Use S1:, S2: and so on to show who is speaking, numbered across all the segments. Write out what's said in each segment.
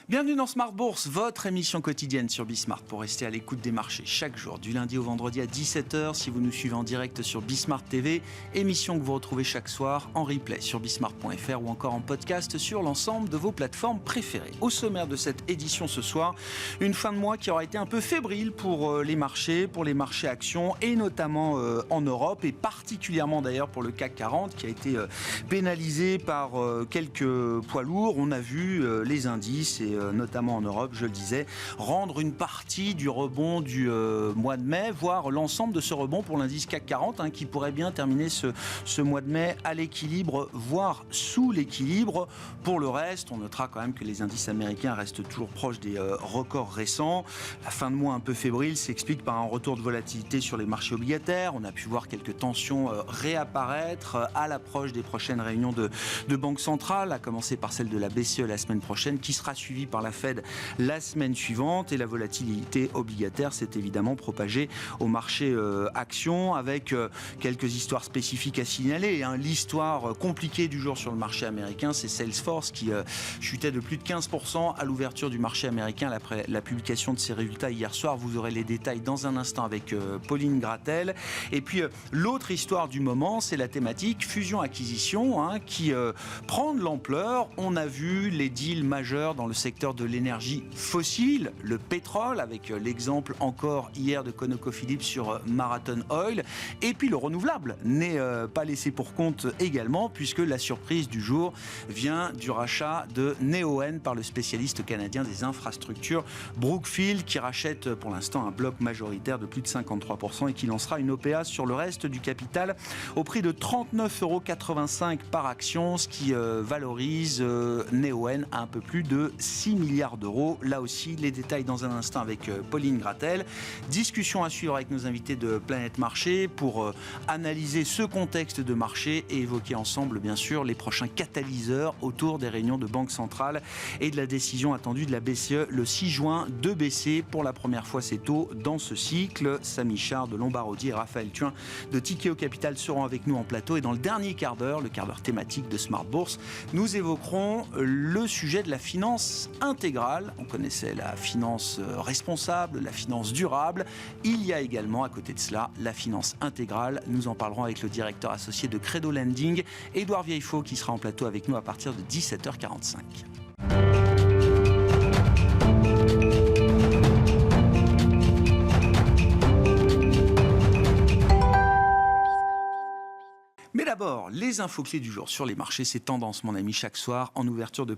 S1: Bienvenue dans Smart Bourse, votre émission quotidienne sur Bismart pour rester à l'écoute des marchés chaque jour, du lundi au vendredi à 17h si vous nous suivez en direct sur Bismart TV, émission que vous retrouvez chaque soir en replay sur bismart.fr ou encore en podcast sur l'ensemble de vos plateformes préférées. Au sommaire de cette édition ce soir, une fin de mois qui aura été un peu fébrile pour les marchés actions et notamment en Europe et particulièrement d'ailleurs pour le CAC 40 qui a été pénalisé par quelques poids lourds. On a vu les indices et notamment en Europe, je le disais, rendre une partie du rebond du mois de mai, voire l'ensemble de ce rebond pour l'indice CAC 40 qui pourrait bien terminer ce mois de mai à l'équilibre, voire sous l'équilibre. Pour le reste, on notera quand même que les indices américains restent toujours proches des records récents. La fin de mois un peu fébrile s'explique par un retour de volatilité sur les marchés obligataires. On a pu voir quelques tensions réapparaître à l'approche des prochaines réunions de banque centrale, à commencer par celle de la BCE la semaine prochaine, qui sera suivie par la Fed la semaine suivante. Et la volatilité obligataire s'est évidemment propagée au marché actions avec quelques histoires spécifiques à signaler. L'histoire compliquée du jour sur le marché américain, c'est Salesforce qui chutait de plus de 15% à l'ouverture du marché américain après la publication de ses résultats hier soir. Vous aurez les détails dans un instant avec Pauline Gratel. Et puis l'autre histoire du moment, c'est la thématique fusion-acquisition qui prend de l'ampleur. On a vu les deals majeurs dans le secteur de l'énergie fossile, le pétrole, avec l'exemple encore hier de ConocoPhillips sur Marathon Oil. Et puis le renouvelable n'est pas laissé pour compte également, puisque la surprise du jour vient du rachat de Neoen par le spécialiste canadien des infrastructures Brookfield, qui rachète pour l'instant un bloc majoritaire de plus de 53% et qui lancera une OPA sur le reste du capital au prix de 39,85 € par action, ce qui valorise Neoen à un peu plus de 6 milliards d'euros. Là aussi, les détails dans un instant avec Pauline Gratel. Discussion à suivre avec nos invités de Planète Marché pour analyser ce contexte de marché et évoquer ensemble, bien sûr, les prochains catalyseurs autour des réunions de Banque Centrale et de la décision attendue de la BCE le 6 juin de baisser pour la première fois ses taux dans ce cycle. Samy Chard de Lombardi et Raphaël Thuin de Tikeo Capital seront avec nous en plateau. Et dans le dernier quart d'heure, le quart d'heure thématique de Smart Bourse, nous évoquerons le sujet de la finance intégrale. On connaissait la finance responsable, la finance durable. Il y a également, à côté de cela, la finance intégrale. Nous en parlerons avec le directeur associé de Credo Lending, Édouard Vieillefaux, qui sera en plateau avec nous à partir de 17h45. Mais d'abord, les infos clés du jour sur les marchés, c'est tendance, mon ami, chaque soir, en ouverture de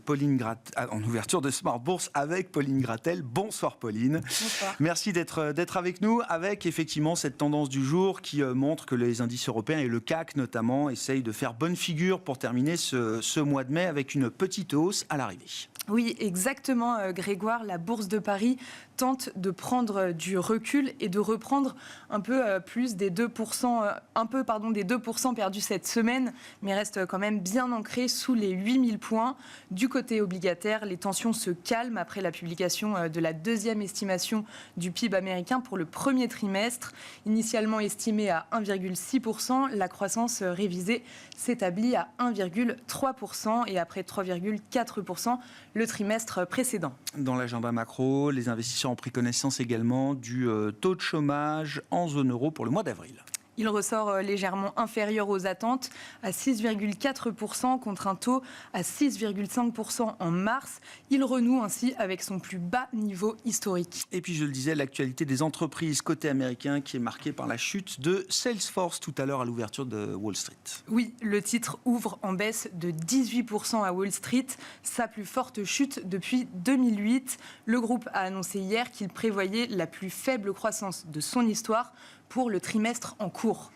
S1: Smart Bourse avec Pauline Gratel. Bonsoir Pauline.
S2: Bonsoir.
S1: Merci d'être avec nous, avec effectivement cette tendance du jour qui montre que les indices européens et le CAC notamment essayent de faire bonne figure pour terminer ce mois de mai avec une petite hausse à l'arrivée.
S2: Oui, exactement, Grégoire. La Bourse de Paris tente de prendre du recul et de reprendre un peu plus des 2%, des 2% perdus cette semaine, mais reste quand même bien ancré sous les 8000 points. Du côté obligataire, les tensions se calment après la publication de la deuxième estimation du PIB américain pour le premier trimestre. Initialement estimée à 1,6%, la croissance révisée s'établit à 1,3% et après 3,4% le trimestre précédent.
S1: Dans l'agenda macro, les investisseurs ont pris connaissance également du taux de chômage en zone euro pour le mois d'avril.
S2: Il ressort légèrement inférieur aux attentes, à 6,4% contre un taux à 6,5% en mars. Il renoue ainsi avec son plus bas niveau historique.
S1: Et puis je le disais, l'actualité des entreprises côté américain qui est marquée par la chute de Salesforce tout à l'heure à l'ouverture de Wall Street.
S2: Oui, le titre ouvre en baisse de 18% à Wall Street, sa plus forte chute depuis 2008. Le groupe a annoncé hier qu'il prévoyait la plus faible croissance de son histoire pour le trimestre en cours.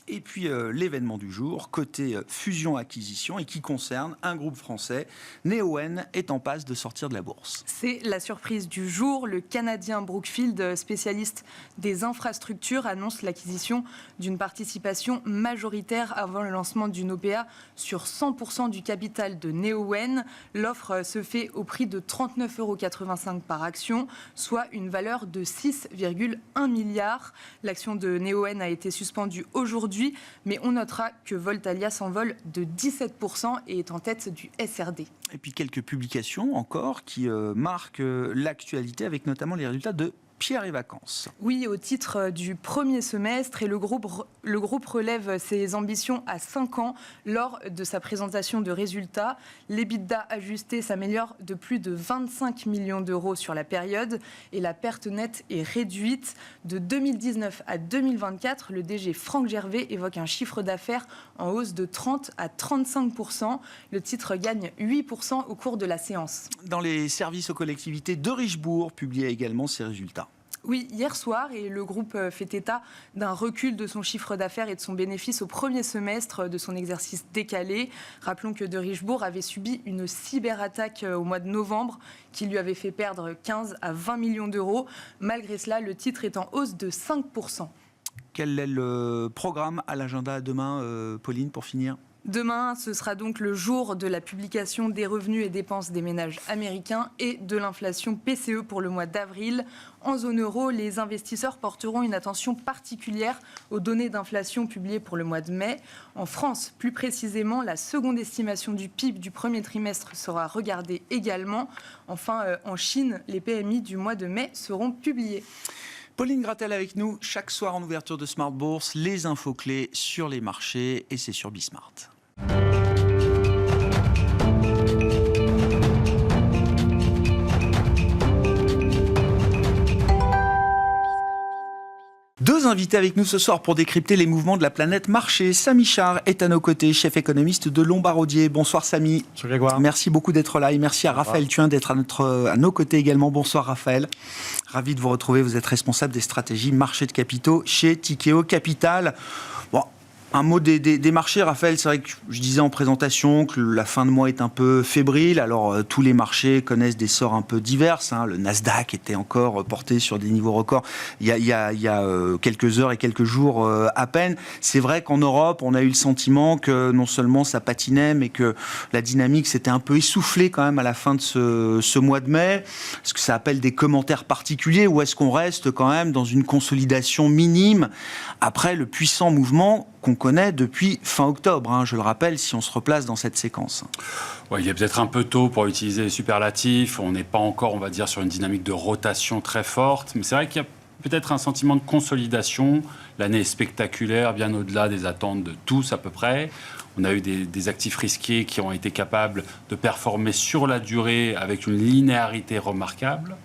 S1: Et puis l'événement du jour, côté fusion-acquisition et qui concerne un groupe français, Neoen est en passe de sortir de la bourse.
S2: C'est la surprise du jour. Le Canadien Brookfield, spécialiste des infrastructures, annonce l'acquisition d'une participation majoritaire avant le lancement d'une OPA sur 100% du capital de Neoen. L'offre se fait au prix de 39,85 € par action, soit une valeur de 6,1 milliards. L'action de Neoen a été suspendue aujourd'hui aujourd'hui, mais on notera que Voltalia s'envole de 17% et est en tête du SRD.
S1: Et puis quelques publications encore qui marquent l'actualité, avec notamment les résultats de Pierre et Vacances.
S2: Oui, au titre du premier semestre, et le groupe relève ses ambitions à 5 ans lors de sa présentation de résultats. L'EBITDA ajusté s'améliore de plus de 25 millions d'euros sur la période et la perte nette est réduite. De 2019 à 2024, le DG Franck Gervais évoque un chiffre d'affaires en hausse de 30 à 35%. Le titre gagne 8% au cours de la séance.
S1: Dans les services aux collectivités, de Richebourg publiait également ses résultats.
S2: Oui, hier soir, et le groupe fait état d'un recul de son chiffre d'affaires et de son bénéfice au premier semestre de son exercice décalé. Rappelons que de Richebourg avait subi une cyberattaque au mois de novembre qui lui avait fait perdre 15 à 20 millions d'euros. Malgré cela, le titre est en hausse de 5%.
S1: Quel est le programme à l'agenda demain, Pauline, pour finir ?
S2: Demain, ce sera donc le jour de la publication des revenus et dépenses des ménages américains et de l'inflation PCE pour le mois d'avril. En zone euro, les investisseurs porteront une attention particulière aux données d'inflation publiées pour le mois de mai. En France, plus précisément, la seconde estimation du PIB du premier trimestre sera regardée également. Enfin, en Chine, les PMI du mois de mai seront publiés.
S1: Pauline Grattel avec nous, chaque soir en ouverture de Smart Bourse, les infos clés sur les marchés, et c'est sur Bismart. Deux invités avec nous ce soir pour décrypter les mouvements de la planète marché. Samy Char est à nos côtés, chef économiste de Lombardier. Bonsoir Samy.
S3: Bonsoir Grégoire.
S1: Merci beaucoup d'être là et merci à Raphaël Thuin d'être à nos côtés également. Bonsoir Raphaël. Ravi de vous retrouver. Vous êtes responsable des stratégies marché de capitaux chez Tikehau Capital. Bon, un mot des marchés, Raphaël. C'est vrai que je disais en présentation que la fin de mois est un peu fébrile. Alors, tous les marchés connaissent des sorts un peu divers. Le Nasdaq était encore porté sur des niveaux records il y a quelques heures et quelques jours à peine. C'est vrai qu'en Europe, on a eu le sentiment que non seulement ça patinait, mais que la dynamique s'était un peu essoufflée quand même à la fin de ce mois de mai. Est-ce que ça appelle des commentaires particuliers ou est-ce qu'on reste quand même dans une consolidation minime après le puissant mouvement qu'on connaît depuis fin octobre, je le rappelle, si on se replace dans cette séquence.
S3: Ouais, il est peut-être un peu tôt pour utiliser les superlatifs. On n'est pas encore, on va dire, sur une dynamique de rotation très forte. Mais c'est vrai qu'il y a peut-être un sentiment de consolidation. L'année est spectaculaire, bien au-delà des attentes de tous à peu près. On a eu des actifs risqués qui ont été capables de performer sur la durée avec une linéarité remarquable,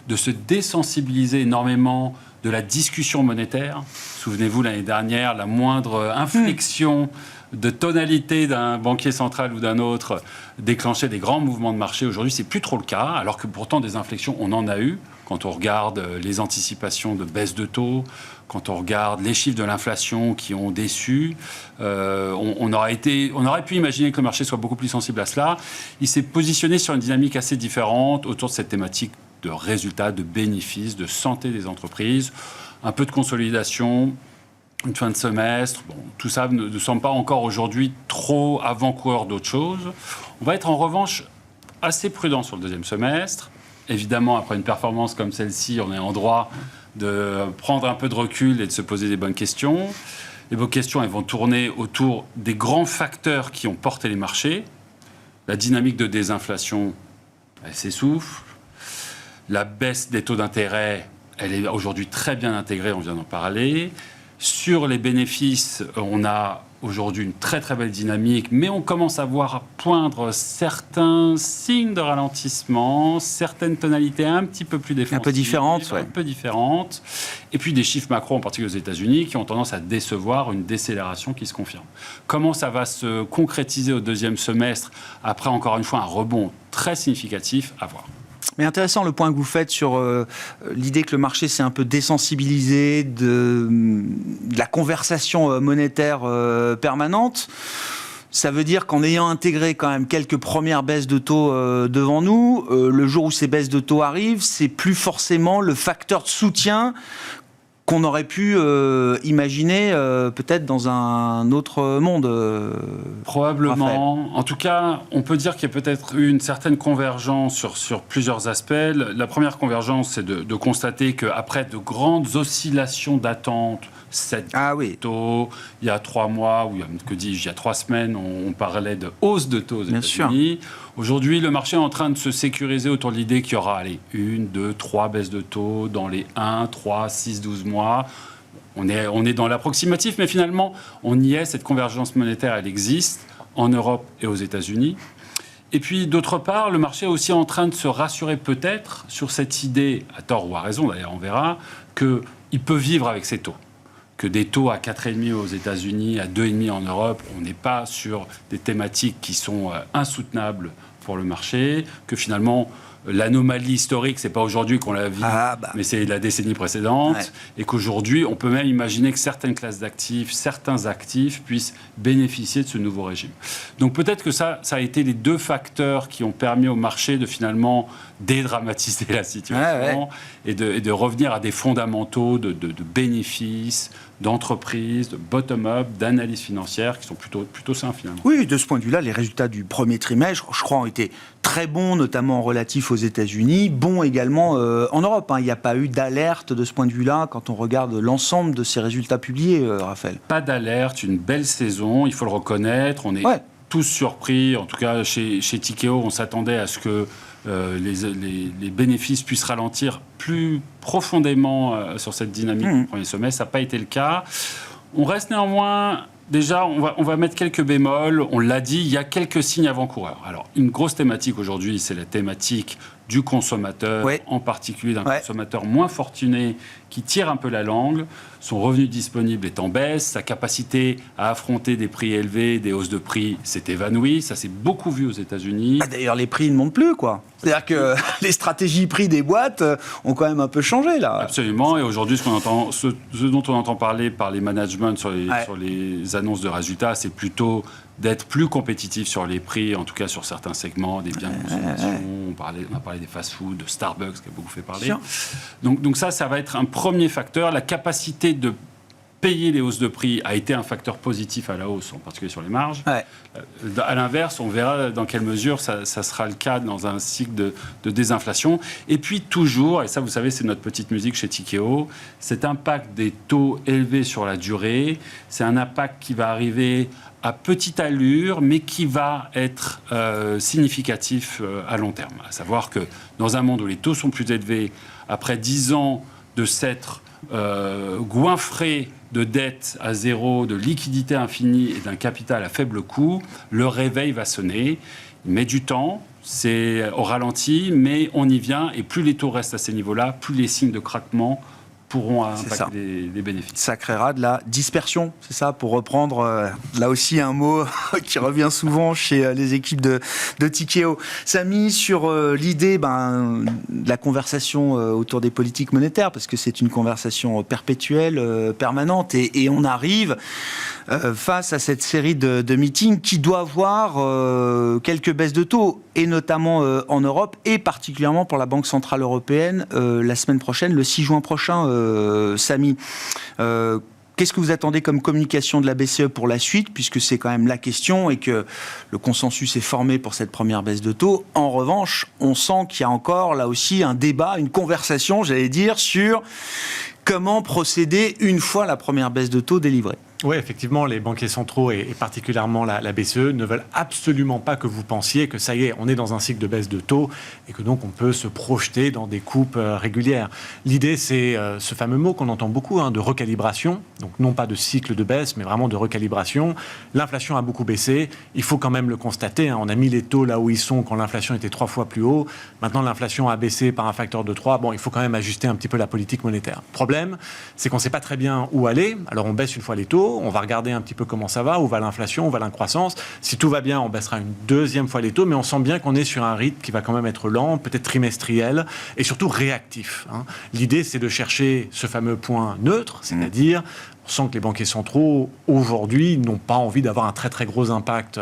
S3: de se désensibiliser énormément de la discussion monétaire. Souvenez-vous, l'année dernière, la moindre inflexion de tonalité d'un banquier central ou d'un autre déclenchait des grands mouvements de marché. Aujourd'hui, c'est plus trop le cas, alors que pourtant des inflexions, on en a eu. Quand on regarde les anticipations de baisse de taux, quand on regarde les chiffres de l'inflation qui ont déçu, on aurait pu imaginer que le marché soit beaucoup plus sensible à cela. Il s'est positionné sur une dynamique assez différente autour de cette thématique de résultats, de bénéfices, de santé des entreprises, un peu de consolidation, une fin de semestre. Bon, tout ça ne semble pas encore aujourd'hui trop avant-coureur d'autre chose. On va être en revanche assez prudent sur le deuxième semestre. Évidemment, après une performance comme celle-ci, on est en droit de prendre un peu de recul et de se poser des bonnes questions. Les bonnes questions, elles vont tourner autour des grands facteurs qui ont porté les marchés. La dynamique de désinflation, elle s'essouffle. La baisse des taux d'intérêt, elle est aujourd'hui très bien intégrée, on vient d'en parler. Sur les bénéfices, on a aujourd'hui une très très belle dynamique, mais on commence à voir poindre certains signes de ralentissement, certaines tonalités un petit peu plus défensives.
S1: Un peu différentes, ouais.
S3: Un peu différentes. Et puis des chiffres macro, en particulier aux États-Unis, qui ont tendance à décevoir, une décélération qui se confirme. Comment ça va se concrétiser au deuxième semestre, après encore une fois un rebond très significatif, à voir.
S1: Mais intéressant le point que vous faites sur l'idée que le marché s'est un peu désensibilisé de la conversation monétaire permanente. Ça veut dire qu'en ayant intégré quand même quelques premières baisses de taux devant nous, le jour où ces baisses de taux arrivent, c'est plus forcément le facteur de soutien qu'on aurait pu imaginer peut-être dans un autre monde.
S3: Probablement.
S1: Raphaël.
S3: En tout cas, on peut dire qu'il y a peut-être eu une certaine convergence sur plusieurs aspects. La première convergence, c'est de constater qu'après de grandes oscillations d'attente 7
S1: oui.
S3: taux. Il y a 3 mois, ou que dis-je, il y a 3 semaines, on parlait de hausse de taux aux États-Unis. Aujourd'hui, le marché est en train de se sécuriser autour de l'idée qu'il y aura 1, 2, 3 baisses de taux dans les 1, 3, 6, 12 mois. On est dans l'approximatif, mais finalement, on y est. Cette convergence monétaire, elle existe en Europe et aux États-Unis. Et puis, d'autre part, le marché est aussi en train de se rassurer peut-être sur cette idée, à tort ou à raison d'ailleurs, on verra, qu'il peut vivre avec ces taux. Que des taux à 4,5 aux États-Unis, à 2,5 en Europe, on n'est pas sur des thématiques qui sont insoutenables pour le marché, que finalement, l'anomalie historique, c'est pas aujourd'hui qu'on la vit, mais c'est la décennie précédente, et qu'aujourd'hui, on peut même imaginer que certaines classes d'actifs, certains actifs puissent bénéficier de ce nouveau régime. Donc peut-être que ça a été les 2 facteurs qui ont permis au marché de finalement dédramatiser la situation et de revenir à des fondamentaux de bénéfices, d'entreprises, de bottom-up, d'analyse financière qui sont plutôt sains finalement.
S1: Oui, de ce point de vue-là, les résultats du premier trimestre, je crois, ont été très bons, notamment relatifs aux États-Unis, bons également en Europe. Il n'y a pas eu d'alerte de ce point de vue-là quand on regarde l'ensemble de ces résultats publiés, Raphaël.
S3: Pas d'alerte, une belle saison, il faut le reconnaître. On est tous surpris, en tout cas chez Tikehau, on s'attendait à ce que les bénéfices puissent ralentir plus profondément sur cette dynamique du premier semestre. Ça n'a pas été le cas. On reste néanmoins... Déjà, on va mettre quelques bémols. On l'a dit, il y a quelques signes avant-coureurs. Alors, une grosse thématique aujourd'hui, c'est la thématique du consommateur, en particulier d'un consommateur moins fortuné qui tire un peu la langue. Son revenu disponible est en baisse, sa capacité à affronter des prix élevés, des hausses de prix s'est évanouie. Ça s'est beaucoup vu aux États-Unis.
S1: D'ailleurs, les prix ne montent plus, quoi. C'est-à-dire que les stratégies prix des boîtes ont quand même un peu changé, là.
S3: Absolument. Et aujourd'hui, ce dont on entend parler par les managements sur les annonces de résultats, c'est plutôt d'être plus compétitif sur les prix, en tout cas sur certains segments, des biens de consommation. On a parlé des fast-food, de Starbucks, qui a beaucoup fait parler. Donc ça va être un premier facteur. La capacité de payer les hausses de prix a été un facteur positif à la hausse, en particulier sur les marges. À l'inverse, on verra dans quelle mesure ça sera le cas dans un cycle de désinflation. Et puis toujours, et ça vous savez, c'est notre petite musique chez Tikehau, cet impact des taux élevés sur la durée, c'est un impact qui va arriver à petite allure, mais qui va être significatif à long terme. À savoir que dans un monde où les taux sont plus élevés, après 10 ans de s'être goinfré de dettes à zéro, de liquidités infinies et d'un capital à faible coût, le réveil va sonner. Il met du temps, c'est au ralenti, mais on y vient. Et plus les taux restent à ces niveaux-là, plus les signes de craquement pourront impacter les bénéfices. Ça
S1: créera de la dispersion, c'est ça, pour reprendre là aussi un mot qui revient souvent chez les équipes de Tikehau. Samy, sur l'idée de la conversation autour des politiques monétaires, parce que c'est une conversation perpétuelle, permanente, et on arrive face à cette série de meetings qui doit avoir quelques baisses de taux, et notamment en Europe, et particulièrement pour la Banque Centrale Européenne, la semaine prochaine, le 6 juin prochain. Samy, qu'est-ce que vous attendez comme communication de la BCE pour la suite, puisque c'est quand même la question et que le consensus est formé pour cette première baisse de taux. En revanche, on sent qu'il y a encore là aussi un débat, une conversation, j'allais dire, sur comment procéder une fois la première baisse de taux délivrée.
S4: Oui, effectivement, les banquiers centraux et particulièrement la BCE ne veulent absolument pas que vous pensiez que ça y est, on est dans un cycle de baisse de taux et que donc on peut se projeter dans des coupes régulières. L'idée, c'est ce fameux mot qu'on entend beaucoup, de recalibration. Donc non pas de cycle de baisse, mais vraiment de recalibration. L'inflation a beaucoup baissé. Il faut quand même le constater. On a mis les taux là où ils sont quand l'inflation était 3 fois plus haut. Maintenant, l'inflation a baissé par un facteur de 3. Bon, il faut quand même ajuster un petit peu la politique monétaire. Le problème, c'est qu'on ne sait pas très bien où aller. Alors on baisse une fois les taux. On va regarder un petit peu comment ça va, où va l'inflation, où va l'incroissance. Si tout va bien, on baissera une deuxième fois les taux, mais on sent bien qu'on est sur un rythme qui va quand même être lent, peut-être trimestriel, et surtout réactif. L'idée, c'est de chercher ce fameux point neutre, c'est-à-dire... On sent que les banquiers centraux, aujourd'hui, n'ont pas envie d'avoir un très très gros impact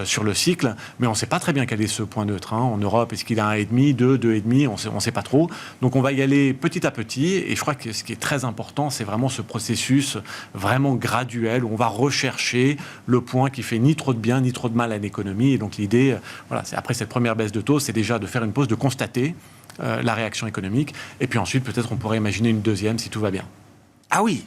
S4: sur le cycle, mais on ne sait pas très bien quel est ce point neutre. En Europe, est-ce qu'il a 1,5, 2, 2,5 on ne sait pas trop. Donc on va y aller petit à petit, et je crois que ce qui est très important, c'est vraiment ce processus vraiment graduel, où on va rechercher le point qui fait ni trop de bien, ni trop de mal à l'économie. Et donc l'idée, c'est après cette première baisse de taux, c'est déjà de faire une pause, de constater la réaction économique, et puis ensuite, peut-être, on pourrait imaginer une deuxième si tout va bien.
S1: Ah oui.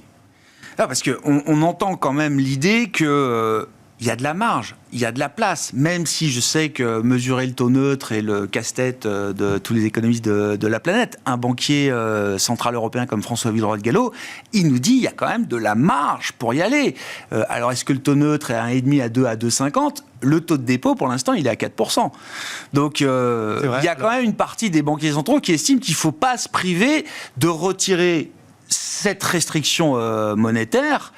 S1: Parce qu'on entend quand même l'idée que... il y a de la marge, il y a de la place, même si je sais que mesurer le taux neutre est le casse-tête de tous les économistes de la planète. Un banquier central européen comme François Villeroy-de-Galhau, il nous dit qu'il y a quand même de la marge pour y aller. Alors, est-ce que le taux neutre est à 1,5, à 2, à 2,50 ? Le taux de dépôt, pour l'instant, il est à 4%. Donc, il y a quand même une partie des banquiers centraux qui estiment qu'il ne faut pas se priver de retirer cette restriction monétaire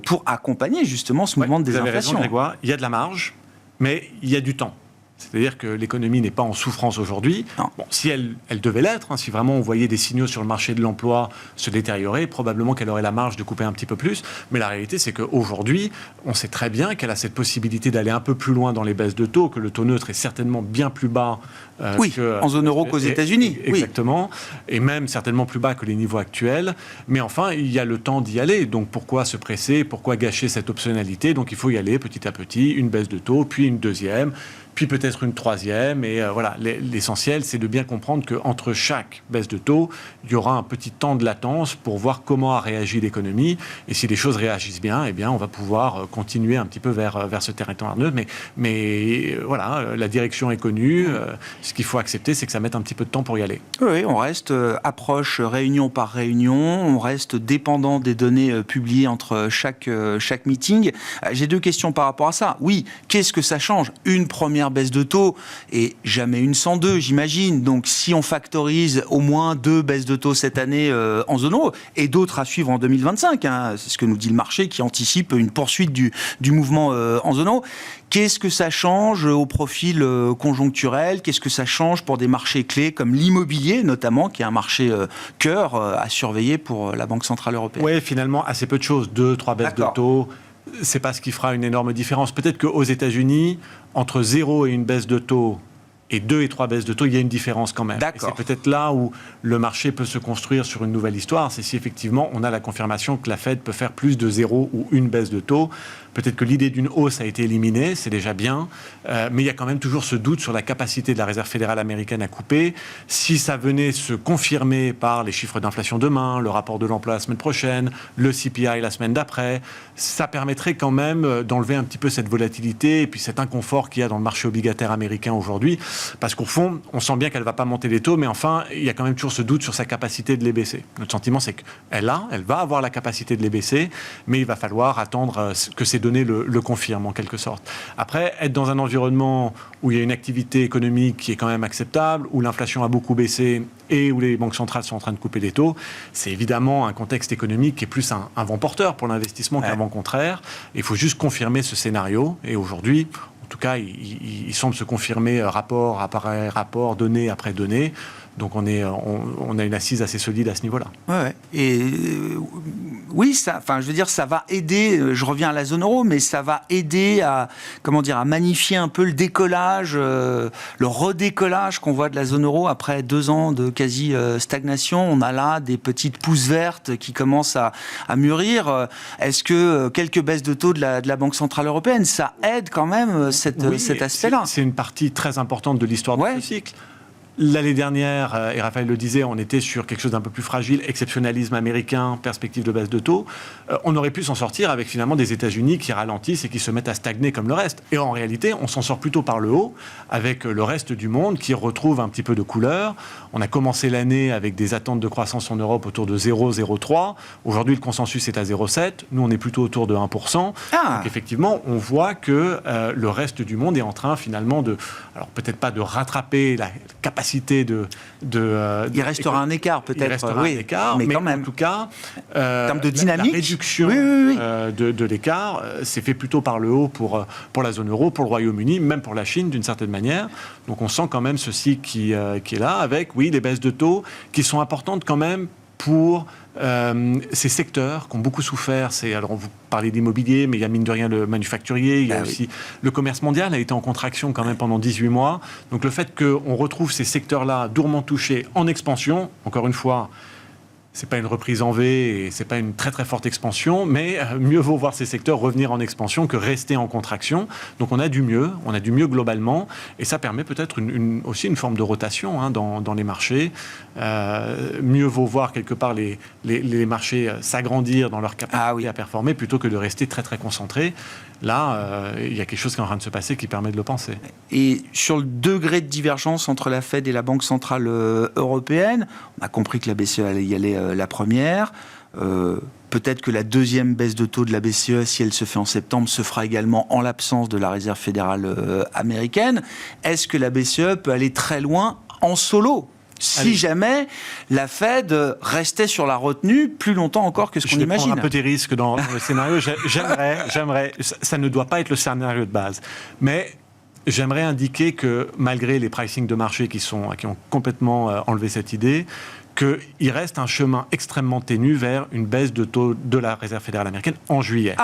S1: pour accompagner justement ce mouvement de désinflation.
S4: Vous avez raison, Grégoire, il y a de la marge, mais il y a du temps. C'est-à-dire que l'économie n'est pas en souffrance aujourd'hui. Bon, si elle devait l'être, si vraiment on voyait des signaux sur le marché de l'emploi se détériorer, probablement qu'elle aurait la marge de couper un petit peu plus. Mais la réalité, c'est qu'aujourd'hui, on sait très bien qu'elle a cette possibilité d'aller un peu plus loin dans les baisses de taux, que le taux neutre est certainement bien plus bas
S1: en zone euro qu'aux États-Unis.
S4: Exactement. Et même certainement plus bas que les niveaux actuels. Mais enfin, il y a le temps d'y aller. Donc pourquoi se presser ? Pourquoi gâcher cette optionnalité ? Donc il faut y aller petit à petit, une baisse de taux, puis une deuxième, puis peut-être une troisième. Et voilà, l'essentiel, c'est de bien comprendre qu'entre chaque baisse de taux, il y aura un petit temps de latence pour voir comment a réagi l'économie. Et si les choses réagissent bien, eh bien, on va pouvoir continuer un petit peu vers ce territoire neutre. Mais voilà, la direction est connue. Ce qu'il faut accepter, c'est que ça mette un petit peu de temps pour y aller.
S1: Oui, on reste approche réunion par réunion. On reste dépendant des données publiées entre chaque meeting. J'ai deux questions par rapport à ça. Oui, qu'est-ce que ça change ? Une première baisse de taux et jamais une sans deux, j'imagine. Donc, si on factorise au moins 2 baisses de taux cette année en zone euro et d'autres à suivre en 2025, c'est ce que nous dit le marché qui anticipe une poursuite du mouvement en zone euro. Qu'est-ce que ça change au profil conjoncturel ? Qu'est-ce que ça change pour des marchés clés comme l'immobilier, notamment, qui est un marché cœur à surveiller pour la Banque Centrale Européenne ?
S4: Oui, finalement, assez peu de choses. 2-3 baisses de taux, c'est pas ce qui fera une énorme différence. Peut-être qu'aux États-Unis, entre 0 et une baisse de taux, et 2 et 3 baisses de taux, il y a une différence quand même. Et c'est peut-être là où le marché peut se construire sur une nouvelle histoire. C'est si effectivement on a la confirmation que la Fed peut faire plus de 0 ou une baisse de taux. Peut-être que l'idée d'une hausse a été éliminée, c'est déjà bien. Mais il y a quand même toujours ce doute sur la capacité de la Réserve fédérale américaine à couper. Si ça venait se confirmer par les chiffres d'inflation demain, le rapport de l'emploi la semaine prochaine, le CPI la semaine d'après, ça permettrait quand même d'enlever un petit peu cette volatilité et puis cet inconfort qu'il y a dans le marché obligataire américain aujourd'hui. Parce qu'au fond, on sent bien qu'elle ne va pas monter les taux, mais enfin, il y a quand même toujours ce doute sur sa capacité de les baisser. Notre sentiment, c'est qu'elle va avoir la capacité de les baisser, mais il va falloir attendre que ces données le confirment en quelque sorte. Après, être dans un environnement où il y a une activité économique qui est quand même acceptable, où l'inflation a beaucoup baissé et où les banques centrales sont en train de couper les taux, c'est évidemment un contexte économique qui est plus un vent porteur pour l'investissement qu'un vent contraire. Il faut juste confirmer ce scénario. Et aujourd'hui, en tout cas, il semble se confirmer rapport après rapport, donnée après donnée. Donc on a une assise assez solide à ce niveau-là.
S1: Ouais. Et oui, ça va aider. Je reviens à la zone euro, mais ça va aider à magnifier un peu le décollage, le redécollage qu'on voit de la zone euro après 2 ans de quasi stagnation. On a là des petites pousses vertes qui commencent à mûrir. Est-ce que quelques baisses de taux de la Banque Centrale Européenne, ça aide quand même cet aspect-là ?
S4: C'est une partie très importante de l'histoire de ce cycle. L'année dernière, et Raphaël le disait, on était sur quelque chose d'un peu plus fragile, exceptionnalisme américain, perspective de baisse de taux. On aurait pu s'en sortir avec finalement des États-Unis qui ralentissent et qui se mettent à stagner comme le reste. Et en réalité, on s'en sort plutôt par le haut, avec le reste du monde qui retrouve un petit peu de couleur. On a commencé l'année avec des attentes de croissance en Europe autour de 0,03. Aujourd'hui, le consensus est à 0,7. Nous, on est plutôt autour de 1%. Donc effectivement, on voit que le reste du monde est en train finalement alors peut-être pas de rattraper la capacité
S1: il restera un écart peut-être.
S4: Il restera un écart, mais
S1: quand même.
S4: En tout cas,
S1: en termes de dynamique,
S4: la réduction de l'écart s'est fait plutôt par le haut pour la zone euro, pour le Royaume-Uni, même pour la Chine d'une certaine manière. Donc on sent quand même ceci qui est là, avec les baisses de taux qui sont importantes quand même pour ces secteurs qui ont beaucoup souffert. Alors, vous parlez d'immobilier, mais il y a mine de rien le manufacturier, il y a aussi le commerce mondial a été en contraction quand même pendant 18 mois. Donc le fait qu'on retrouve ces secteurs-là durement touchés en expansion, encore une fois, c'est pas une reprise en V et c'est pas une très très forte expansion, mais mieux vaut voir ces secteurs revenir en expansion que rester en contraction. Donc on a du mieux globalement, et ça permet peut-être aussi une forme de rotation dans les marchés. Mieux vaut voir quelque part les marchés s'agrandir dans leur capacité à performer plutôt que de rester très très concentrés. Là, il y a quelque chose qui est en train de se passer qui permet de le penser.
S1: Et sur le degré de divergence entre la Fed et la Banque Centrale Européenne, on a compris que la BCE allait y aller la première. Peut-être que la deuxième baisse de taux de la BCE, si elle se fait en septembre, se fera également en l'absence de la Réserve fédérale américaine. Est-ce que la BCE peut aller très loin en solo ? Si jamais la Fed restait sur la retenue plus longtemps encore que ce qu'on imagine.
S4: Je vais prendre un peu des risques dans le scénario. J'aimerais, ça ne doit pas être le scénario de base, mais j'aimerais indiquer que malgré les pricing de marché qui ont complètement enlevé cette idée, qu'il reste un chemin extrêmement ténu vers une baisse de taux de la Réserve fédérale américaine en juillet.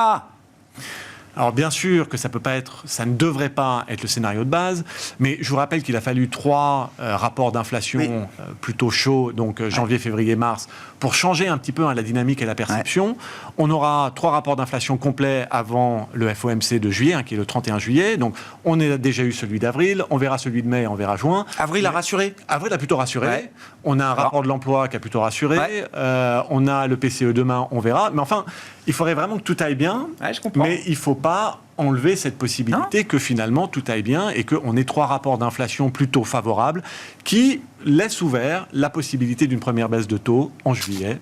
S4: Alors bien sûr que ça ne devrait pas être le scénario de base, mais je vous rappelle qu'il a fallu 3 rapports d'inflation plutôt chauds, donc janvier, février, mars, pour changer un petit peu la dynamique et la perception. On aura 3 rapports d'inflation complets avant le FOMC de juillet, qui est le 31 juillet. Donc on a déjà eu celui d'avril, on verra celui de mai, on verra juin.
S1: Avril a rassuré ?
S4: Avril a plutôt rassuré. On a un rapport de l'emploi qui a plutôt rassuré. On a le PCE demain, on verra. Mais enfin, il faudrait vraiment que tout aille bien.
S1: Je comprends.
S4: Mais il ne faut pas enlever cette possibilité que finalement tout aille bien et qu'on ait 3 rapports d'inflation plutôt favorables qui laissent ouvert la possibilité d'une première baisse de taux en juillet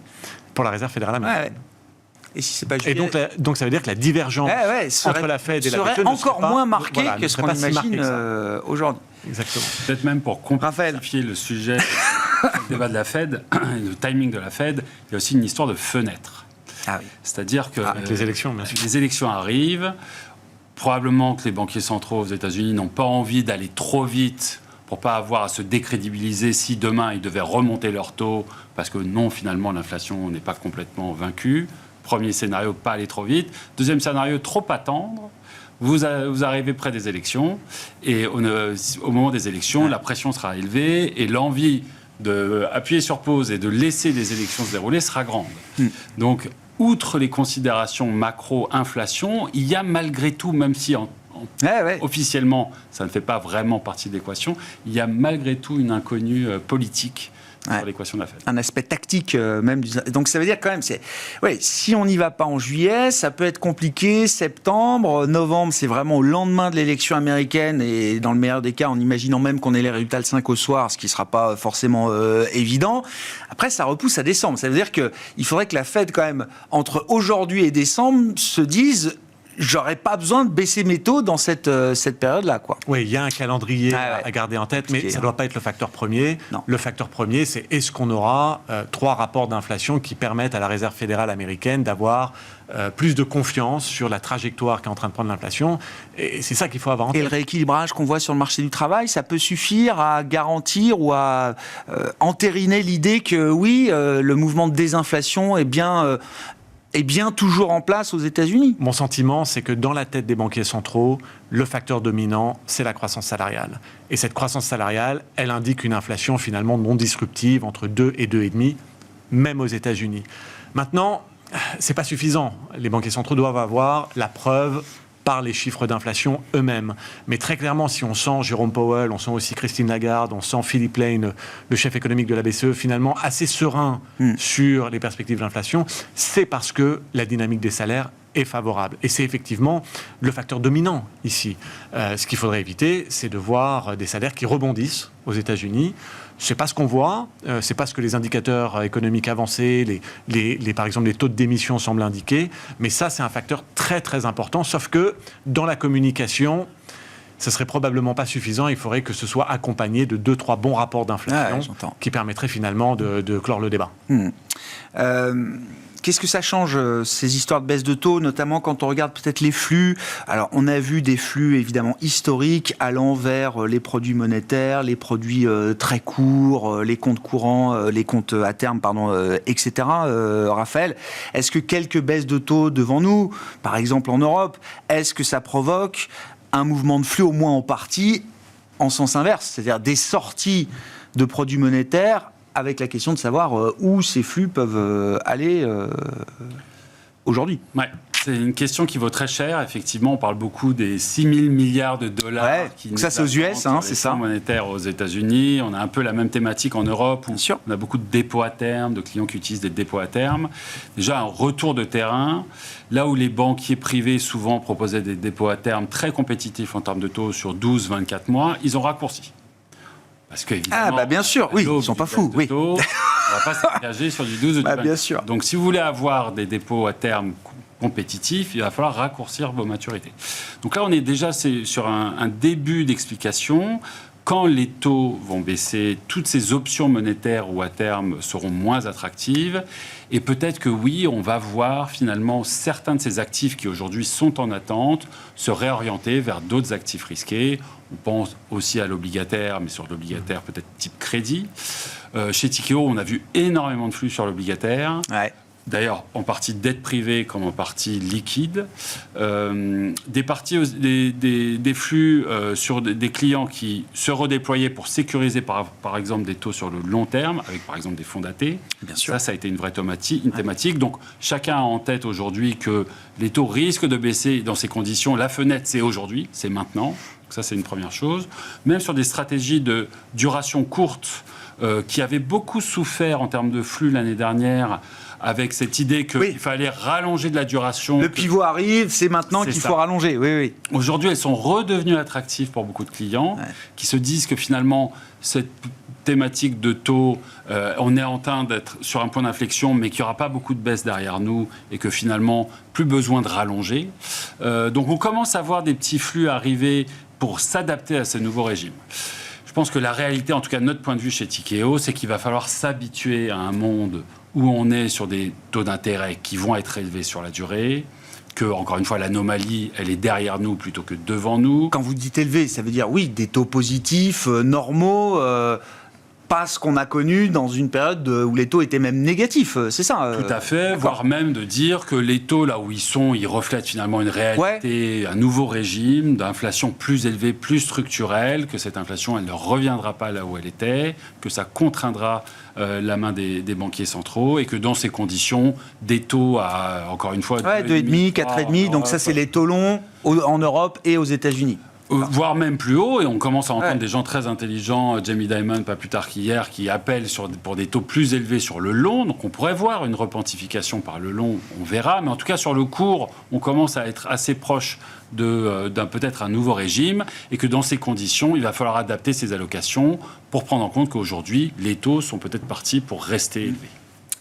S4: pour la Réserve fédérale américaine.
S1: Et si c'est pas juillet...
S4: Et donc ça veut dire que la divergence entre la Fed et la BCE
S1: serait encore moins marquée que ce qu'on imagine aujourd'hui.
S4: Exactement.
S3: Peut-être même pour complexifier le sujet du débat de la Fed, le timing de la Fed, il y a aussi une histoire de fenêtre. C'est-à-dire que
S4: avec les élections, bien sûr.
S3: Les élections arrivent. Probablement que les banquiers centraux aux États-Unis n'ont pas envie d'aller trop vite pour pas avoir à se décrédibiliser si demain ils devaient remonter leur taux, parce que non, finalement, l'inflation n'est pas complètement vaincue. Premier scénario, pas aller trop vite. Deuxième scénario, trop attendre. Vous arrivez près des élections, et au moment des élections, la pression sera élevée, et l'envie d'appuyer sur pause et de laisser les élections se dérouler sera grande. Donc, outre les considérations macro-inflation, il y a malgré tout, même si officiellement ça ne fait pas vraiment partie de l'équation, il y a malgré tout une inconnue politique sur l'équation de la Fed.
S1: Un aspect tactique même. Donc ça veut dire quand même, si on n'y va pas en juillet, ça peut être compliqué. Septembre, novembre, c'est vraiment au lendemain de l'élection américaine, et dans le meilleur des cas, en imaginant même qu'on ait les résultats le 5 au soir, ce qui ne sera pas forcément évident. Après, ça repousse à décembre. Ça veut dire qu'il faudrait que la Fed, quand même, entre aujourd'hui et décembre, se dise... J'aurais pas besoin de baisser mes taux dans cette période-là, quoi.
S4: Oui, il y a un calendrier à garder en tête, mais ça ne doit pas être le facteur premier.
S1: Non.
S4: Le facteur premier, c'est est-ce qu'on aura 3 rapports d'inflation qui permettent à la Réserve fédérale américaine d'avoir plus de confiance sur la trajectoire qu'est en train de prendre l'inflation. Et c'est ça qu'il faut avoir en tête.
S1: Et le rééquilibrage qu'on voit sur le marché du travail, ça peut suffire à garantir ou à entériner l'idée que oui, le mouvement de désinflation est bien toujours en place aux États-Unis.
S4: Mon sentiment, c'est que dans la tête des banquiers centraux, le facteur dominant, c'est la croissance salariale. Et cette croissance salariale, elle indique une inflation finalement non disruptive entre 2 et 2,5, même aux États-Unis. Maintenant, c'est pas suffisant. Les banquiers centraux doivent avoir la preuve par les chiffres d'inflation eux-mêmes. Mais très clairement, si on sent Jérôme Powell, on sent aussi Christine Lagarde, on sent Philippe Lane, le chef économique de la BCE, finalement assez serein sur les perspectives d'inflation, c'est parce que la dynamique des salaires est favorable. Et c'est effectivement le facteur dominant ici. Ce qu'il faudrait éviter, c'est de voir des salaires qui rebondissent aux États-Unis. C'est pas ce qu'on voit, c'est pas ce que les indicateurs économiques avancés, par exemple les taux de démission semblent indiquer, mais ça c'est un facteur très très important, sauf que dans la communication, ce serait probablement pas suffisant, il faudrait que ce soit accompagné de 2-3 bons rapports d'inflation qui permettraient finalement de clore le débat.
S1: Qu'est-ce que ça change, ces histoires de baisse de taux, notamment quand on regarde peut-être les flux? Alors, on a vu des flux, évidemment, historiques allant vers les produits monétaires, les produits très courts, les comptes courants, les comptes à terme, etc. Raphaël, est-ce que quelques baisses de taux devant nous, par exemple en Europe, est-ce que ça provoque un mouvement de flux, au moins en partie, en sens inverse? C'est-à-dire des sorties de produits monétaires avec la question de savoir où ces flux peuvent aller aujourd'hui.
S3: Ouais. C'est une question qui vaut très cher. Effectivement, on parle beaucoup des 6 000 milliards de dollars.
S1: Ouais,
S3: qui
S1: ça c'est aux US, c'est ça.
S3: Monétaire aux États-Unis. On a un peu la même thématique en Europe où on a beaucoup de dépôts à terme, de clients qui utilisent des dépôts à terme. Déjà, un retour de terrain. Là où les banquiers privés souvent proposaient des dépôts à terme très compétitifs en termes de taux sur 12-24 mois, ils ont raccourci. Parce que, évidemment,
S1: bien sûr, oui, ils ne sont pas fous. Oui.
S3: Taux, on ne va pas s'engager sur du 12 ou du 24.
S1: Bien sûr.
S3: Donc, si vous voulez avoir des dépôts à terme compétitifs, il va falloir raccourcir vos maturités. Donc là, on est déjà sur un début d'explication. Quand les taux vont baisser, toutes ces options monétaires ou à terme seront moins attractives. Et peut-être que oui, on va voir finalement certains de ces actifs qui aujourd'hui sont en attente se réorienter vers d'autres actifs risqués. On pense aussi à l'obligataire, mais sur l'obligataire peut-être type crédit. Chez Tikehau, on a vu énormément de flux sur l'obligataire.
S1: Ouais.
S3: D'ailleurs, en partie dette privée comme en partie liquide. Des flux sur des clients qui se redéployaient pour sécuriser par exemple des taux sur le long terme, avec par exemple des fonds datés.
S1: Bien sûr.
S3: Ça a été une vraie thématique. Donc, chacun a en tête aujourd'hui que les taux risquent de baisser dans ces conditions. La fenêtre, c'est aujourd'hui, c'est maintenant. Donc, ça, c'est une première chose. Même sur des stratégies de duration courte qui avaient beaucoup souffert en termes de flux l'année dernière, avec cette idée qu'il fallait rallonger de la duration.
S1: Le pivot arrive, c'est maintenant qu'il faut rallonger. Oui.
S3: Aujourd'hui, elles sont redevenues attractives pour beaucoup de clients qui se disent que finalement, cette thématique de taux, on est en train d'être sur un point d'inflexion, mais qu'il n'y aura pas beaucoup de baisse derrière nous et que finalement, plus besoin de rallonger. Donc, on commence à voir des petits flux arriver pour s'adapter à ce nouveau régime. Je pense que la réalité, en tout cas de notre point de vue chez Tikehau, c'est qu'il va falloir s'habituer à un monde où on est sur des taux d'intérêt qui vont être élevés sur la durée, que, encore une fois, l'anomalie, elle est derrière nous plutôt que devant nous.
S1: Quand vous dites élevé, ça veut dire, oui, des taux positifs, normaux, pas ce qu'on a connu dans une période où les taux étaient même négatifs, c'est ça
S3: Tout à fait, voire même de dire que les taux, là où ils sont, ils reflètent finalement une réalité, un nouveau régime d'inflation plus élevé, plus structurel, que cette inflation, elle ne reviendra pas là où elle était, que ça contraindra la main des banquiers centraux et que dans ces conditions, des taux à, encore une fois,
S1: 2,5, 4,5, donc ça c'est les taux longs en Europe et aux États-Unis.
S3: Voire même plus haut, et on commence à entendre des gens très intelligents, Jamie Dimon, pas plus tard qu'hier, qui appellent pour des taux plus élevés sur le long. Donc on pourrait voir une repentification par le long, on verra. Mais en tout cas, sur le court, on commence à être assez proche d'un peut-être un nouveau régime, et que dans ces conditions, il va falloir adapter ses allocations pour prendre en compte qu'aujourd'hui, les taux sont peut-être partis pour rester élevés.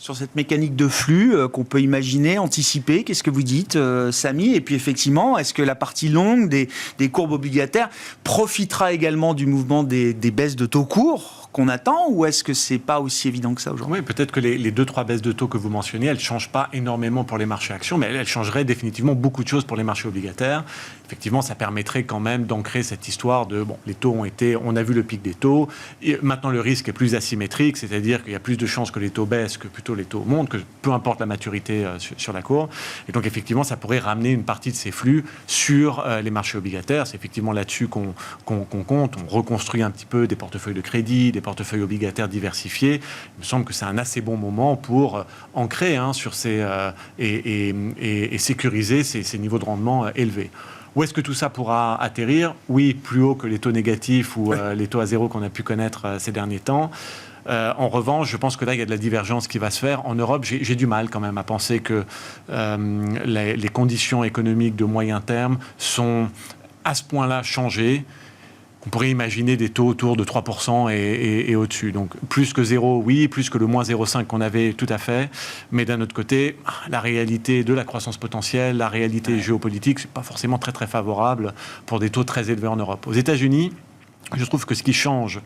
S1: Sur cette mécanique de flux qu'on peut imaginer, anticiper, qu'est-ce que vous dites, Samy? Et puis effectivement, est-ce que la partie longue des courbes obligataires profitera également du mouvement des baisses de taux courts qu'on attend, ou est-ce que c'est pas aussi évident que ça aujourd'hui?
S4: Oui, peut-être que les 2-3 baisses de taux que vous mentionnez, elles ne changent pas énormément pour les marchés actions, mais elles changeraient définitivement beaucoup de choses pour les marchés obligataires. Effectivement, ça permettrait quand même d'ancrer cette histoire de, les taux on a vu le pic des taux, et maintenant le risque est plus asymétrique, c'est-à-dire qu'il y a plus de chances que les taux baissent que plutôt les taux montent, que peu importe la maturité sur la courbe. Et donc effectivement, ça pourrait ramener une partie de ces flux sur les marchés obligataires. C'est effectivement là-dessus qu'on compte. On reconstruit un petit peu des portefeuilles de crédit, des portefeuilles obligataires diversifiés. Il me semble que c'est un assez bon moment pour ancrer sur ces et sécuriser ces niveaux de rendement élevés. Où est-ce que tout ça pourra atterrir? Oui, plus haut que les taux négatifs ou les taux à zéro qu'on a pu connaître ces derniers temps. En revanche, je pense que là, il y a de la divergence qui va se faire. En Europe, j'ai du mal quand même à penser que les conditions économiques de moyen terme sont à ce point-là changées. On pourrait imaginer des taux autour de 3% et au-dessus. Donc plus que 0, oui, plus que le moins 0,5 qu'on avait, tout à fait. Mais d'un autre côté, la réalité de la croissance potentielle, la réalité géopolitique, c'est pas forcément très très favorable pour des taux très élevés en Europe. Aux États-Unis, je trouve que ce qui change,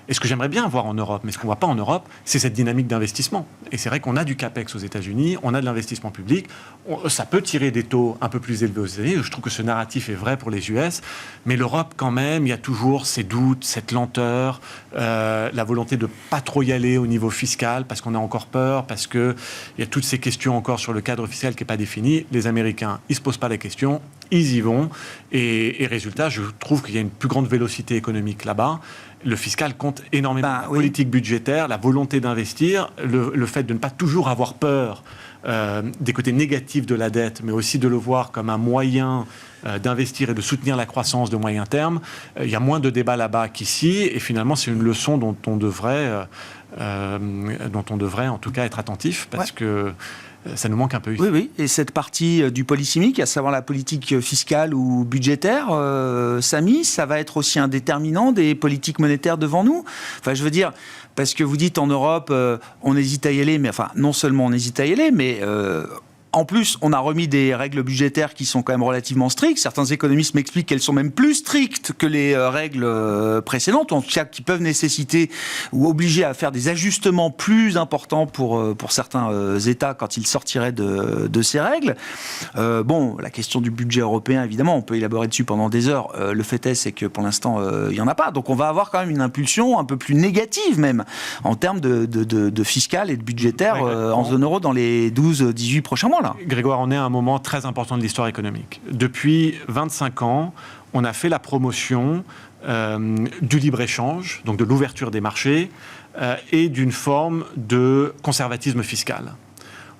S4: et ce que j'aimerais bien voir en Europe, mais ce qu'on ne voit pas en Europe, c'est cette dynamique d'investissement. Et c'est vrai qu'on a du CAPEX aux États-Unis, on a de l'investissement public, ça peut tirer des taux un peu plus élevés aux États-Unis. Je trouve que ce narratif est vrai pour les US, mais l'Europe, quand même, il y a toujours ces doutes, cette lenteur, la volonté de ne pas trop y aller au niveau fiscal, parce qu'on a encore peur, parce qu'il y a toutes ces questions encore sur le cadre fiscal qui n'est pas défini. Les Américains, ils ne se posent pas la question, ils y vont. Et résultat, je trouve qu'il y a une plus grande vélocité économique là-bas. Le fiscal compte énormément. La politique budgétaire, la volonté d'investir, le fait de ne pas toujours avoir peur des côtés négatifs de la dette, mais aussi de le voir comme un moyen d'investir et de soutenir la croissance de moyen terme. Il y a moins de débats là-bas qu'ici, et finalement, c'est une leçon dont on devrait en tout cas être attentif, parce que ça nous manque un peu ici.
S1: Oui. Et cette partie du polysémique, à savoir la politique fiscale ou budgétaire, Samy, ça va être aussi un déterminant des politiques monétaires devant nous. Enfin, je veux dire, parce que vous dites en Europe, on hésite à y aller, mais enfin, non seulement on hésite à y aller, mais en plus, on a remis des règles budgétaires qui sont quand même relativement strictes. Certains économistes m'expliquent qu'elles sont même plus strictes que les règles précédentes, ou en tout cas qui peuvent nécessiter ou obliger à faire des ajustements plus importants pour certains États quand ils sortiraient de ces règles. Bon, la question du budget européen, évidemment, on peut élaborer dessus pendant des heures. Le fait est, c'est que pour l'instant, il n'y en a pas. Donc on va avoir quand même une impulsion un peu plus négative même en termes de fiscal et de budgétaire en zone euro dans les 12-18 prochains mois.
S4: Grégoire, on est à un moment très important de l'histoire économique. Depuis 25 ans, on a fait la promotion du libre-échange, donc de l'ouverture des marchés, et d'une forme de conservatisme fiscal.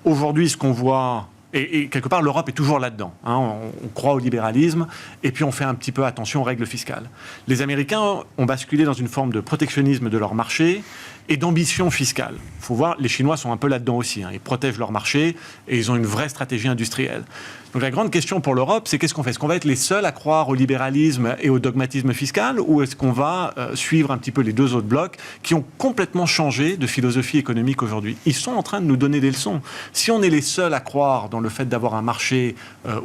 S4: Aujourd'hui, ce qu'on voit, et quelque part, l'Europe est toujours là-dedans. On croit au libéralisme, et puis on fait un petit peu attention aux règles fiscales. Les Américains ont basculé dans une forme de protectionnisme de leur marché, et d'ambition fiscale. Il faut voir, les Chinois sont un peu là-dedans aussi. Ils protègent leur marché et ils ont une vraie stratégie industrielle. Donc la grande question pour l'Europe, c'est qu'est-ce qu'on fait ? Est-ce qu'on va être les seuls à croire au libéralisme et au dogmatisme fiscal, ou est-ce qu'on va suivre un petit peu les deux autres blocs qui ont complètement changé de philosophie économique aujourd'hui ? Ils sont en train de nous donner des leçons. Si on est les seuls à croire dans le fait d'avoir un marché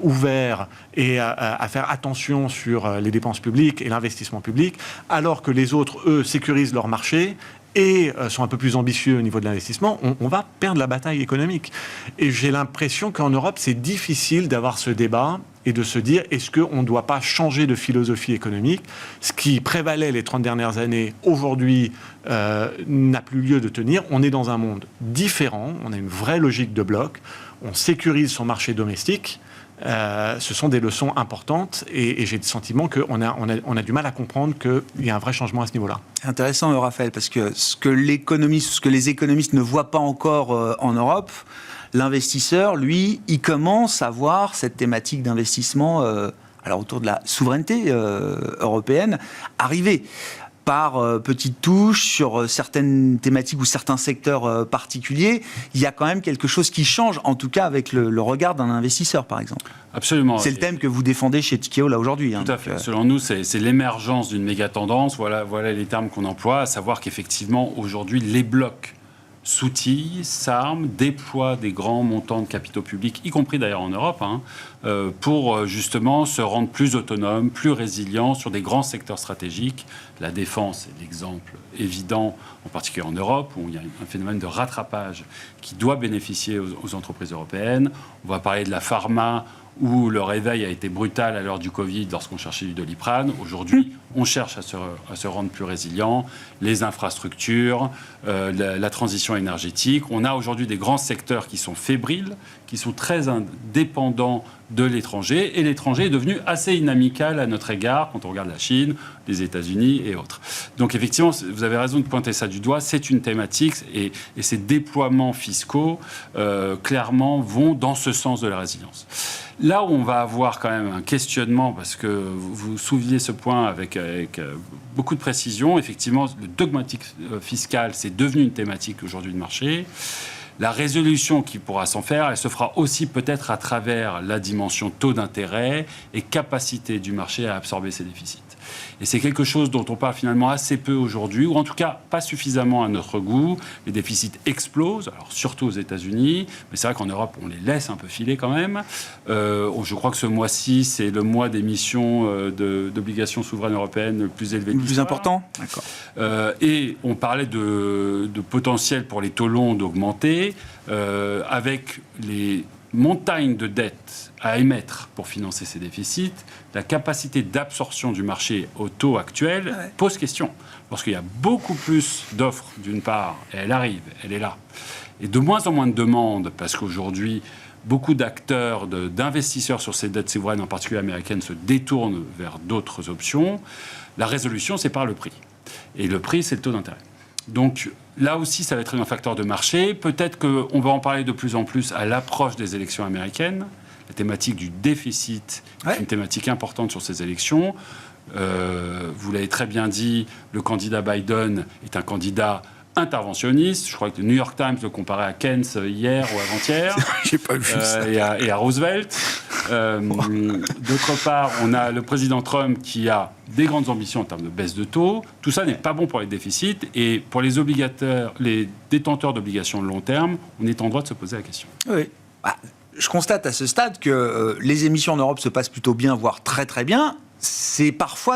S4: ouvert et à faire attention sur les dépenses publiques et l'investissement public, alors que les autres, eux, sécurisent leur marché et sont un peu plus ambitieux au niveau de l'investissement, on va perdre la bataille économique. Et j'ai l'impression qu'en Europe, c'est difficile d'avoir ce débat et de se dire, est-ce qu'on ne doit pas changer de philosophie économique ? Ce qui prévalait les 30 dernières années, aujourd'hui, n'a plus lieu de tenir. On est dans un monde différent, on a une vraie logique de bloc, on sécurise son marché domestique. Ce sont des leçons importantes et j'ai le sentiment qu'on a du mal à comprendre qu'il y a un vrai changement à ce niveau-là.
S1: Intéressant, Raphaël, parce que ce que les économistes ne voient pas encore en Europe, l'investisseur, lui, il commence à voir cette thématique d'investissement autour de la souveraineté européenne arriver. Par petites touches sur certaines thématiques ou certains secteurs particuliers, il y a quand même quelque chose qui change, en tout cas avec le regard d'un investisseur, par exemple.
S3: Absolument.
S1: C'est le thème que vous défendez chez Tikehau, là, aujourd'hui.
S3: Tout à fait. Selon nous, c'est l'émergence d'une méga-tendance. Voilà les termes qu'on emploie, à savoir qu'effectivement, aujourd'hui, les blocs s'outillent, s'arment, déploient des grands montants de capitaux publics, y compris d'ailleurs en Europe, pour justement se rendre plus autonomes, plus résilients sur des grands secteurs stratégiques. La défense est l'exemple évident, en particulier en Europe, où il y a un phénomène de rattrapage qui doit bénéficier aux entreprises européennes. On va parler de la pharma, où le réveil a été brutal à l'heure du Covid lorsqu'on cherchait du Doliprane. Aujourd'hui, on cherche à se rendre plus résilient. Les infrastructures, la transition énergétique. On a aujourd'hui des grands secteurs qui sont fébriles, qui sont très dépendants de l'étranger. Et l'étranger est devenu assez inamical à notre égard quand on regarde la Chine, les États-Unis et autres. Donc effectivement, vous avez raison de pointer ça du doigt. C'est une thématique et ces déploiements fiscaux, clairement, vont dans ce sens de la résilience. Là où on va avoir quand même un questionnement, parce que vous soulignez ce point avec beaucoup de précision, effectivement, le dogmatique fiscal, c'est devenu une thématique aujourd'hui de marché. La résolution qui pourra s'en faire, elle se fera aussi peut-être à travers la dimension taux d'intérêt et capacité du marché à absorber ces déficits. Et c'est quelque chose dont on parle finalement assez peu aujourd'hui, ou en tout cas pas suffisamment à notre goût. Les déficits explosent, alors surtout aux États-Unis, mais c'est vrai qu'en Europe, on les laisse un peu filer quand même. Je crois que ce mois-ci, c'est le mois d'émission d'obligations souveraines européennes le plus élevé.
S1: Le plus important ? D'accord.
S3: Et on parlait de potentiel pour les taux longs d'augmenter, avec les montagnes de dettes à émettre pour financer ces déficits, la capacité d'absorption du marché au taux actuel pose question. Parce qu'il y a beaucoup plus d'offres, d'une part, et elle arrive, elle est là. Et de moins en moins de demandes, parce qu'aujourd'hui, beaucoup d'acteurs, d'investisseurs sur ces dettes souveraines, en particulier américaines, se détournent vers d'autres options. La résolution, c'est par le prix. Et le prix, c'est le taux d'intérêt. Donc là aussi, ça va être un facteur de marché. Peut-être qu'on va en parler de plus en plus à l'approche des élections américaines. La thématique du déficit est une thématique importante sur ces élections. Vous l'avez très bien dit, le candidat Biden est un candidat interventionniste. Je crois que le New York Times le comparait à Keynes hier ou avant-hier.
S1: J'ai pas vu ça.
S3: Et à Roosevelt. D'autre part, on a le président Trump qui a des grandes ambitions en termes de baisse de taux. Tout ça n'est pas bon pour les déficits. Et pour les détenteurs d'obligations de long terme, on est en droit de se poser la question.
S1: Oui. Je constate à ce stade que les émissions en Europe se passent plutôt bien, voire très très bien. C'est parfois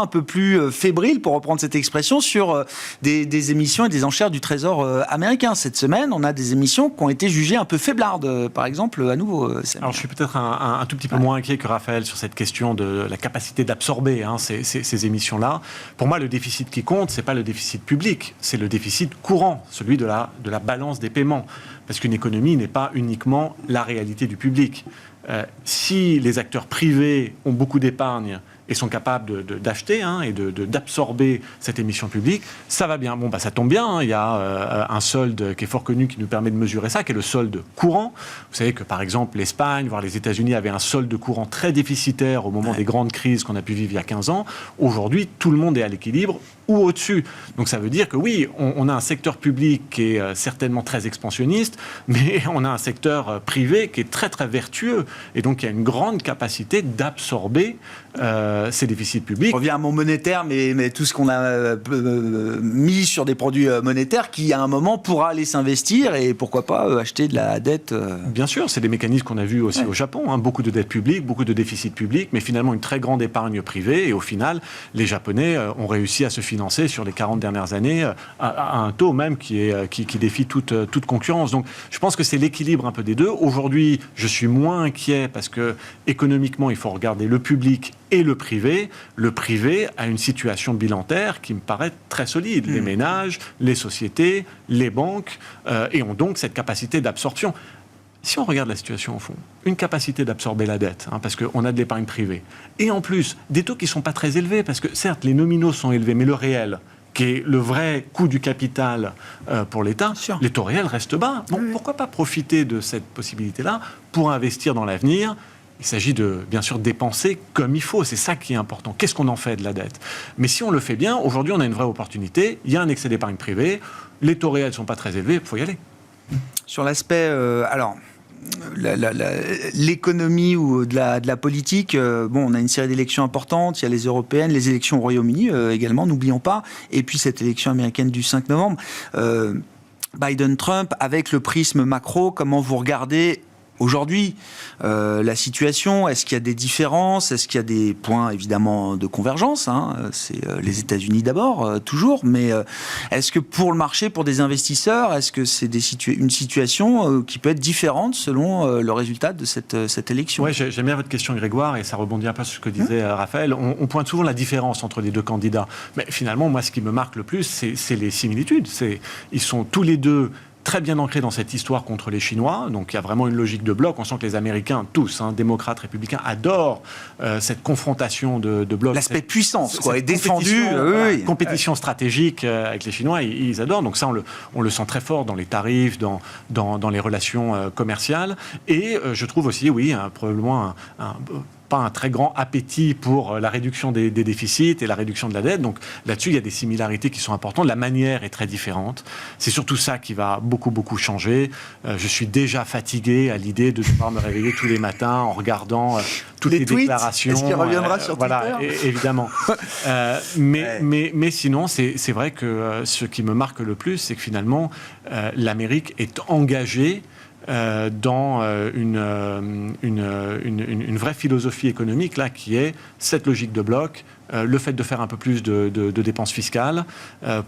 S1: un peu plus fébrile, pour reprendre cette expression, sur des émissions et des enchères du Trésor américain. Cette semaine, on a des émissions qui ont été jugées un peu faiblardes, par exemple, à nouveau.
S4: Alors, je suis peut-être un tout petit peu moins inquiet que Raphaël sur cette question de la capacité d'absorber ces émissions-là. Pour moi, le déficit qui compte, c'est pas le déficit public, c'est le déficit courant, celui de la balance des paiements. Parce qu'une économie n'est pas uniquement la réalité du public. Si les acteurs privés ont beaucoup d'épargne et sont capables d'acheter et d'absorber cette émission publique, ça va bien. Bon, ça tombe bien, il y a un solde qui est fort connu qui nous permet de mesurer ça, qui est le solde courant. Vous savez que, par exemple, l'Espagne, voire les États-Unis avaient un solde courant très déficitaire au moment des grandes crises qu'on a pu vivre il y a 15 ans. Aujourd'hui, tout le monde est à l'équilibre ou au-dessus. Donc ça veut dire que oui, on a un secteur public qui est certainement très expansionniste, mais on a un secteur privé qui est très très vertueux et donc il y a une grande capacité d'absorber ces déficits publics.
S1: Je reviens à mon monétaire, mais tout ce qu'on a mis sur des produits monétaires qui, à un moment, pourra aller s'investir et pourquoi pas acheter de la dette.
S4: Bien sûr, c'est des mécanismes qu'on a vus aussi au Japon. Beaucoup de dettes publiques, beaucoup de déficits publics, mais finalement une très grande épargne privée. Et au final, les Japonais ont réussi à se financer sur les 40 dernières années à un taux même qui défie toute concurrence. Donc je pense que c'est l'équilibre un peu des deux. Aujourd'hui, je suis moins inquiet parce que économiquement, il faut regarder le public et le privé. Le privé a une situation bilantaire qui me paraît très solide. Les ménages, les sociétés, les banques, et ont donc cette capacité d'absorption. Si on regarde la situation au fond, une capacité d'absorber la dette, parce qu'on a de l'épargne privée, et en plus, des taux qui ne sont pas très élevés, parce que certes, les nominaux sont élevés, mais le réel, qui est le vrai coût du capital pour l'État, les taux réels restent bas. Donc pourquoi pas profiter de cette possibilité-là pour investir dans l'avenir ? Il s'agit de, bien sûr, dépenser comme il faut. C'est ça qui est important. Qu'est-ce qu'on en fait de la dette ? Mais si on le fait bien, aujourd'hui, on a une vraie opportunité. Il y a un excès d'épargne privée. Les taux réels ne sont pas très élevés. Il faut y aller.
S1: Sur l'aspect... l'économie ou de la politique, on a une série d'élections importantes, il y a les européennes, les élections au Royaume-Uni également, n'oublions pas, et puis cette élection américaine du 5 novembre. Biden-Trump, avec le prisme macro, comment vous regardez aujourd'hui la situation? Est-ce qu'il y a des différences? Est-ce qu'il y a des points évidemment de convergence? C'est les États-Unis d'abord, toujours, mais est-ce que pour le marché, pour des investisseurs, est-ce que c'est une situation qui peut être différente selon le résultat de cette élection?
S4: Oui, j'aime bien votre question, Grégoire, et ça rebondit un peu sur ce que disait Raphaël. On pointe souvent la différence entre les deux candidats, mais finalement, moi, ce qui me marque le plus, c'est les similitudes. Ils sont tous les deux très bien ancré dans cette histoire contre les Chinois. Donc il y a vraiment une logique de bloc. On sent que les Américains, tous, démocrates, républicains, adorent cette confrontation de blocs.
S1: L'aspect puissance, est défendu.
S4: Compétition stratégique avec les Chinois, ils adorent. Donc ça, on le sent très fort dans les tarifs, dans les relations commerciales. Et je trouve aussi, probablement pas un très grand appétit pour la réduction des déficits et la réduction de la dette. Donc là-dessus, il y a des similarités qui sont importantes. La manière est très différente. C'est surtout ça qui va beaucoup changer. Je suis déjà fatigué à l'idée de devoir me réveiller tous les matins en regardant toutes les déclarations.
S1: Est-ce qu'il reviendra sur Twitter ?
S4: Voilà, évidemment. Mais sinon, c'est vrai que ce qui me marque le plus, c'est que finalement, l'Amérique est engagée dans une vraie philosophie économique là, qui est cette logique de bloc, le fait de faire un peu plus de dépenses fiscales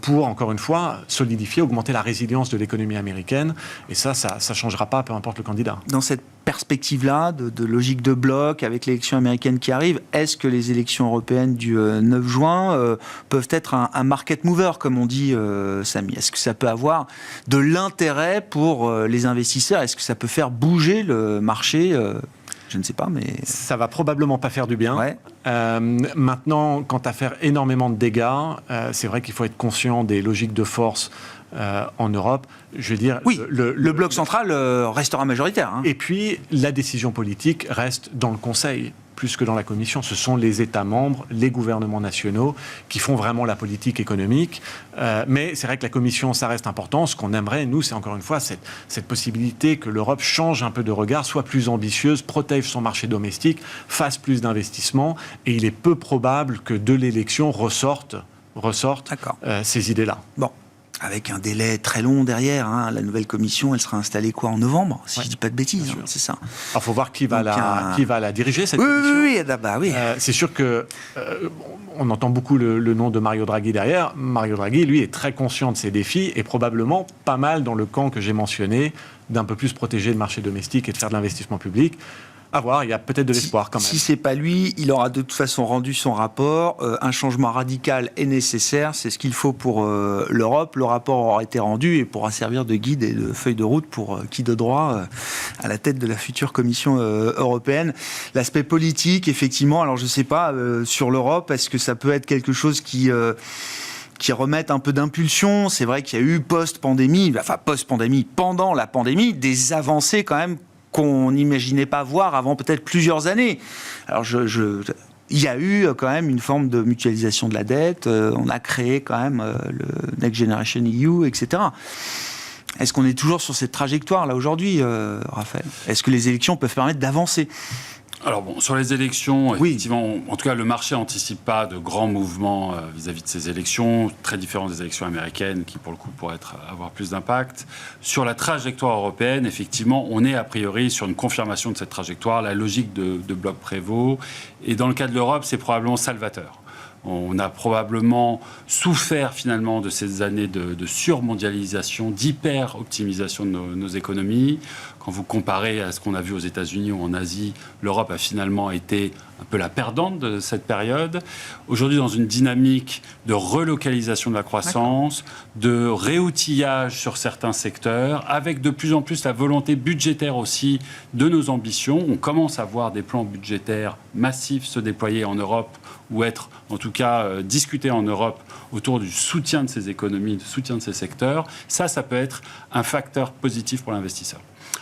S4: pour, encore une fois, solidifier, augmenter la résilience de l'économie américaine. Et ça ne changera pas, peu importe le candidat.
S1: Dans cette perspective-là, de logique de bloc, avec l'élection américaine qui arrive, est-ce que les élections européennes du 9 juin peuvent être un market mover, comme on dit, Samy? Est-ce que ça peut avoir de l'intérêt pour les investisseurs? Est-ce que ça peut faire bouger le marché? Je ne sais pas, mais...
S4: Ça va probablement pas faire du bien.
S1: Ouais.
S4: Maintenant, quant à faire énormément de dégâts, c'est vrai qu'il faut être conscient des logiques de force en Europe. Je veux dire,
S1: oui, le bloc central restera majoritaire. Hein.
S4: Et puis, la décision politique reste dans le Conseil, plus que dans la Commission. Ce sont les États membres, les gouvernements nationaux qui font vraiment la politique économique. Mais c'est vrai que la Commission, ça reste important. Ce qu'on aimerait, nous, c'est encore une fois cette possibilité que l'Europe change un peu de regard, soit plus ambitieuse, protège son marché domestique, fasse plus d'investissements. Et il est peu probable que de l'élection ressortent ces idées-là.
S1: Bon. Avec un délai très long derrière. Hein. La nouvelle commission, elle sera installée en novembre, si je ne dis pas de bêtises. Hein, c'est ça.
S4: Il faut voir qui va la diriger, cette commission.
S1: Oui.
S4: C'est sûr que on entend beaucoup le nom de Mario Draghi derrière. Mario Draghi, lui, est très conscient de ces défis et probablement pas mal dans le camp que j'ai mentionné, d'un peu plus protéger le marché domestique et de faire de l'investissement public. À voir, il y a peut-être de l'espoir quand même.
S1: Si c'est pas lui, il aura de toute façon rendu son rapport. Un changement radical est nécessaire, c'est ce qu'il faut pour l'Europe. Le rapport aura été rendu et pourra servir de guide et de feuille de route pour qui de droit à la tête de la future Commission européenne. L'aspect politique, effectivement, alors je sais pas, sur l'Europe, est-ce que ça peut être quelque chose qui remettent un peu d'impulsion? C'est vrai qu'il y a eu pendant la pandémie, des avancées quand même qu'on n'imaginait pas voir avant peut-être plusieurs années. Alors, il y a eu quand même une forme de mutualisation de la dette, on a créé quand même le Next Generation EU, etc. Est-ce qu'on est toujours sur cette trajectoire-là aujourd'hui, Raphaël? Est-ce que les élections peuvent permettre d'avancer?
S3: Alors bon, sur les élections, effectivement, en tout cas, le marché n'anticipe pas de grands mouvements vis-à-vis de ces élections, très différents des élections américaines qui, pour le coup, pourraient avoir plus d'impact. Sur la trajectoire européenne, effectivement, on est a priori sur une confirmation de cette trajectoire. La logique de bloc prévaut. Et dans le cas de l'Europe, c'est probablement salvateur. On a probablement souffert finalement de ces années de surmondialisation, d'hyper-optimisation de nos économies. Quand vous comparez à ce qu'on a vu aux États-Unis ou en Asie, l'Europe a finalement été un peu la perdante de cette période. Aujourd'hui, dans une dynamique de relocalisation de la croissance, de réoutillage sur certains secteurs, avec de plus en plus la volonté budgétaire aussi de nos ambitions. On commence à voir des plans budgétaires massifs se déployer en Europe ou être, en tout cas, discutés en Europe autour du soutien de ces économies, du soutien de ces secteurs. Ça peut être un facteur positif pour l'investisseur.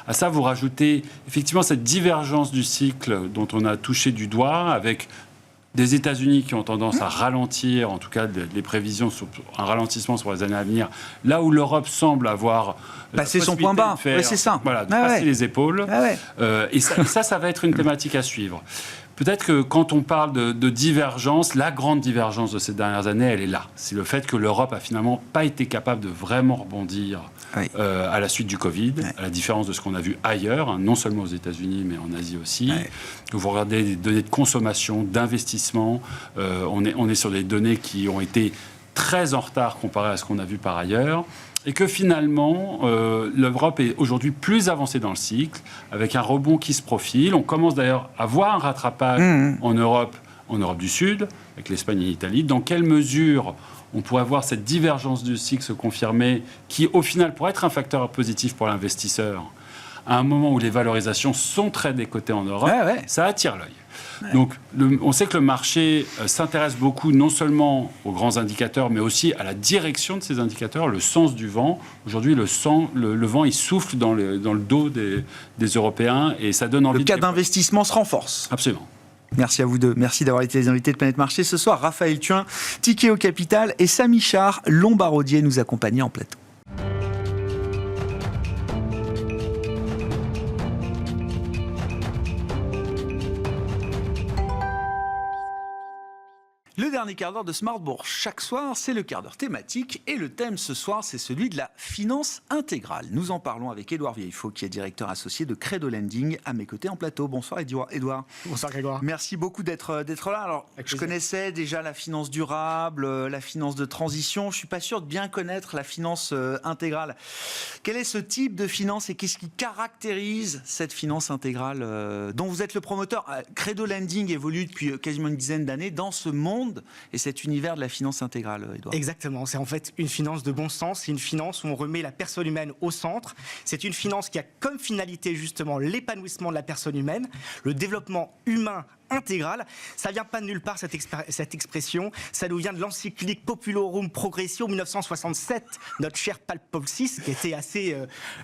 S3: À ça, vous rajoutez effectivement cette divergence du cycle dont on a touché du doigt, avec des États-Unis qui ont tendance à ralentir, en tout cas les prévisions sur un ralentissement sur les années à venir, là où l'Europe semble avoir
S1: passé son point bas.
S3: C'est ça. Voilà, de passer les épaules. Et ça va être une thématique à suivre. Peut-être que quand on parle de divergence, la grande divergence de ces dernières années, elle est là. C'est le fait que l'Europe a finalement pas été capable de vraiment rebondir à la suite du Covid, à la différence de ce qu'on a vu ailleurs, hein, non seulement aux États-Unis, mais en Asie aussi. Vous regardez les données de consommation, d'investissement, on est sur des données qui ont été très en retard comparé à ce qu'on a vu par ailleurs. Et que finalement, l'Europe est aujourd'hui plus avancée dans le cycle, avec un rebond qui se profile. On commence d'ailleurs à voir un rattrapage en Europe du Sud, avec l'Espagne et l'Italie. Dans quelle mesure on pourrait voir cette divergence du cycle se confirmer, qui au final pourrait être un facteur positif pour l'investisseur, à un moment où les valorisations sont très décotées en Europe, ça attire l'œil. Donc, on sait que le marché s'intéresse beaucoup non seulement aux grands indicateurs, mais aussi à la direction de ces indicateurs, le sens du vent. Aujourd'hui, le vent, il souffle dans le dos des Européens et ça donne envie.
S1: Le cas d'investissement se renforce.
S3: Absolument.
S1: Merci à vous deux. Merci d'avoir été les invités de Planète Marché ce soir. Raphaël Thuin, Tikehau Capital et Samy Char, Lombardier, nous accompagnaient en plateau. Le dernier quart d'heure de Smart Bourse, chaque soir, c'est le quart d'heure thématique et le thème ce soir, c'est celui de la finance intégrale. Nous en parlons avec Édouard Vieillefaux, qui est directeur associé de Credo Lending, à mes côtés en plateau. Bonsoir Édouard.
S5: Bonsoir Grégoire.
S1: Merci beaucoup d'être là. Alors, je connaissais déjà la finance durable, la finance de transition. Je suis pas sûr de bien connaître la finance intégrale. Quel est ce type de finance et qu'est-ce qui caractérise cette finance intégrale dont vous êtes le promoteur? Credo Lending évolue depuis quasiment une dizaine d'années dans ce monde et cet univers de la finance intégrale, Édouard.
S5: Exactement, c'est en fait une finance de bon sens, c'est une finance où on remet la personne humaine au centre, c'est une finance qui a comme finalité justement l'épanouissement de la personne humaine, le développement humain intégral. Ça vient pas de nulle part cette expression, ça nous vient de l'encyclique Populorum Progressio 1967, notre cher Pape Paul VI, qui était assez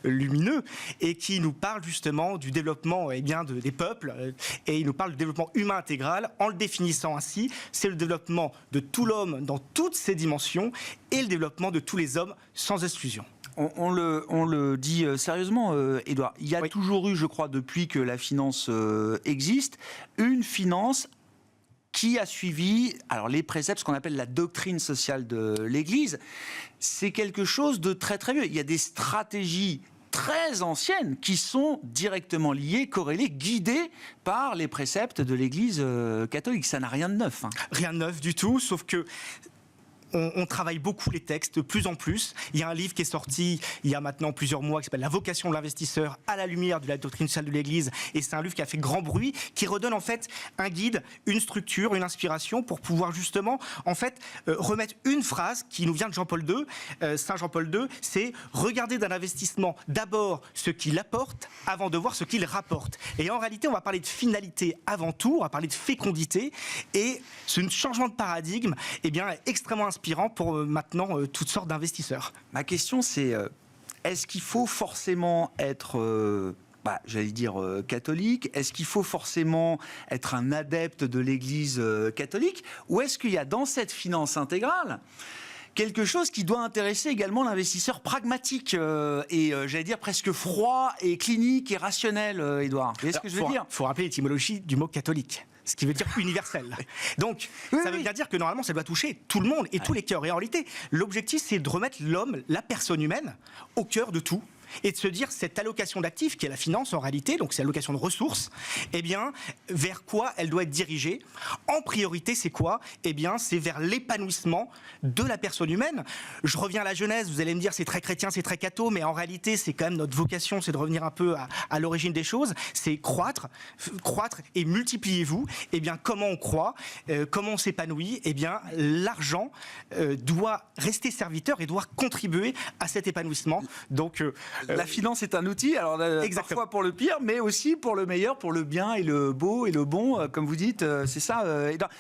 S5: lumineux et qui nous parle justement du développement des peuples et il nous parle du développement humain intégral en le définissant ainsi, c'est le développement de tout l'homme dans toutes ses dimensions et le développement de tous les hommes sans exclusion.
S1: On le dit sérieusement, Édouard. Il y a toujours eu, je crois, depuis que la finance existe, une finance qui a suivi les préceptes, ce qu'on appelle la doctrine sociale de l'Église. C'est quelque chose de très très vieux. Il y a des stratégies très anciennes qui sont directement liées, corrélées, guidées par les préceptes de l'Église catholique. Ça n'a rien de neuf.
S5: Rien de neuf du tout, sauf que on travaille beaucoup les textes, de plus en plus. Il y a un livre qui est sorti il y a maintenant plusieurs mois qui s'appelle La vocation de l'investisseur à la lumière de la doctrine sociale de l'Église. Et c'est un livre qui a fait grand bruit, qui redonne en fait un guide, une structure, une inspiration pour pouvoir justement remettre une phrase qui nous vient de Jean-Paul II, Saint Jean-Paul II, c'est regarder d'un investissement d'abord ce qu'il apporte avant de voir ce qu'il rapporte. Et en réalité, on va parler de finalité avant tout, on va parler de fécondité et ce changement de paradigme est extrêmement inspirant pour maintenant toutes sortes d'investisseurs.
S1: Ma question c'est, est-ce qu'il faut forcément être, catholique? Est-ce qu'il faut forcément être un adepte de l'Église catholique? Ou est-ce qu'il y a dans cette finance intégrale quelque chose qui doit intéresser également l'investisseur pragmatique et j'allais dire presque froid et clinique et rationnel, Édouard? Vous voyez ce que je veux dire?
S5: Il faut rappeler l'étymologie du mot catholique, ce qui veut dire universel. Donc, ça veut bien dire que normalement, ça doit toucher tout le monde et tous les cœurs. Et en réalité, l'objectif, c'est de remettre l'homme, la personne humaine, au cœur de tout. Et de se dire, cette allocation d'actifs, qui est la finance en réalité, donc c'est l'allocation de ressources, vers quoi elle doit être dirigée? En priorité, c'est quoi? C'est vers l'épanouissement de la personne humaine. Je reviens à la Genèse, vous allez me dire, c'est très chrétien, c'est très catho, mais en réalité, c'est quand même notre vocation, c'est de revenir un peu à l'origine des choses, c'est croître et multipliez-vous. Comment on croît, comment on s'épanouit? L'argent doit rester serviteur et doit contribuer à cet épanouissement. Donc,
S1: la finance est un outil, alors parfois pour le pire, mais aussi pour le meilleur, pour le bien et le beau et le bon, comme vous dites, c'est ça.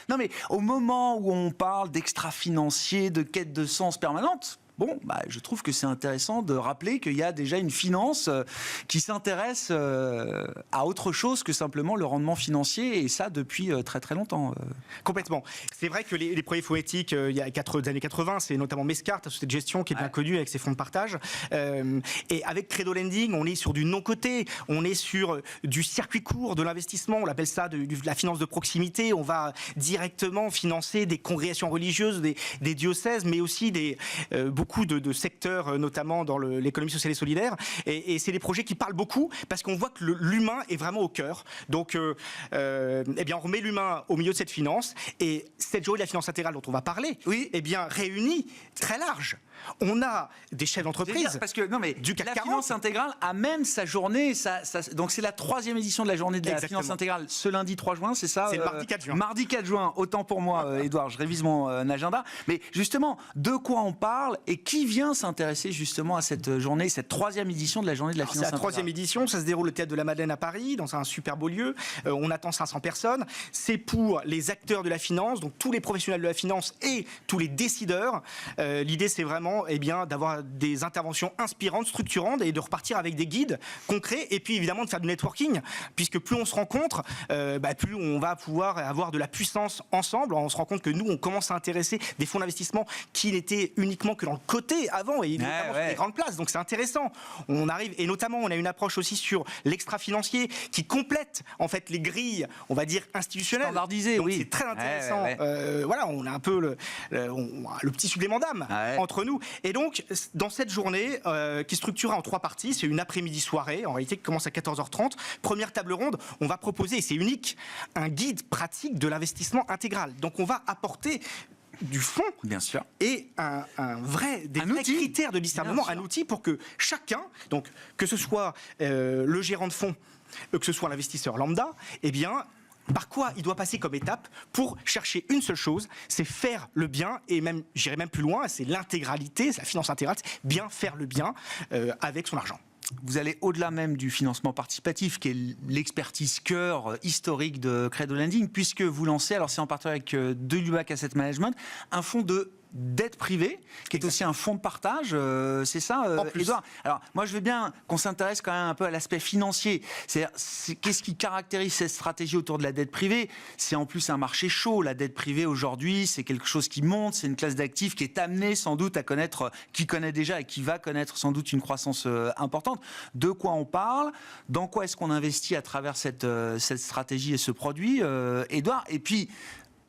S1: Non, mais au moment où on parle d'extra-financier, de quête de sens permanente, je trouve que c'est intéressant de rappeler qu'il y a déjà une finance qui s'intéresse à autre chose que simplement le rendement financier, et ça depuis très très longtemps.
S5: Complètement. C'est vrai que les premiers fonds éthiques, il y a des années 80, c'est notamment Mescart, la société de gestion qui est bien connue avec ses fonds de partage. Et avec Credo Lending, on est sur du non-coté, on est sur du circuit court de l'investissement, on appelle ça de la finance de proximité. On va directement financer des congrégations religieuses, des diocèses, mais aussi beaucoup de secteurs, notamment dans l'économie sociale et solidaire. Et c'est des projets qui parlent beaucoup parce qu'on voit que l'humain est vraiment au cœur. Donc, on remet l'humain au milieu de cette finance. Et cette journée de la finance intégrale dont on va parler, réunit très large. On a des chefs d'entreprise.
S1: Parce que du CAC 40. La finance intégrale amène sa journée. Donc c'est la 3e édition de la journée de la finance intégrale ce lundi 3 juin, c'est ça?
S5: C'est mardi 4 juin.
S1: Mardi 4 juin, autant pour moi, Édouard, je révise mon agenda. Mais justement, de quoi on parle et qui vient s'intéresser justement à cette journée, cette 3e édition de la journée de la finance intégrale?
S5: C'est la 3e édition, ça se déroule au Théâtre de la Madeleine à Paris, dans un super beau lieu. On attend 500 personnes. C'est pour les acteurs de la finance, donc tous les professionnels de la finance et tous les décideurs. L'idée, c'est vraiment d'avoir des interventions inspirantes, structurantes et de repartir avec des guides concrets et puis évidemment de faire du networking, puisque plus on se rencontre, plus on va pouvoir avoir de la puissance ensemble. On se rend compte que nous, on commence à intéresser des fonds d'investissement qui n'étaient uniquement que dans le cotés avant, et notamment sur les grandes places. Donc c'est intéressant. On arrive, et notamment on a une approche aussi sur l'extra-financier qui complète en fait les grilles, on va dire institutionnelles.
S1: Standardisées,
S5: donc,
S1: oui.
S5: c'est très intéressant. Voilà, on a un peu le petit supplément d'âme entre nous. Et donc dans cette journée qui est structurée en 3 parties, c'est une après-midi-soirée en réalité qui commence à 14h30. Première table ronde, on va proposer, et c'est unique, un guide pratique de l'investissement intégral. Donc on va apporter du fond,
S1: bien sûr,
S5: et des vrais critères de discernement, un outil pour que chacun, donc que ce soit le gérant de fonds, que ce soit l'investisseur lambda, eh bien, par quoi il doit passer comme étape pour chercher une seule chose, c'est faire le bien, et même, j'irai même plus loin, c'est l'intégralité, c'est la finance intégrale, c'est bien faire le bien avec son argent.
S1: Vous allez au-delà même du financement participatif, qui est l'expertise cœur historique de Credo Lending, puisque vous lancez, alors c'est en partenariat avec de Lubac Asset Management, un fonds de dette privée, qui est aussi un fonds de partage, c'est ça, Édouard? Alors, moi, je veux bien qu'on s'intéresse quand même un peu à l'aspect financier. Qu'est-ce qui caractérise cette stratégie autour de la dette privée? C'est en plus un marché chaud. La dette privée, aujourd'hui, c'est quelque chose qui monte, c'est une classe d'actifs qui est amenée sans doute à connaître, qui connaît déjà et qui va connaître sans doute une croissance importante. De quoi on parle? Dans quoi est-ce qu'on investit à travers cette stratégie et ce produit, Édouard? Et puis,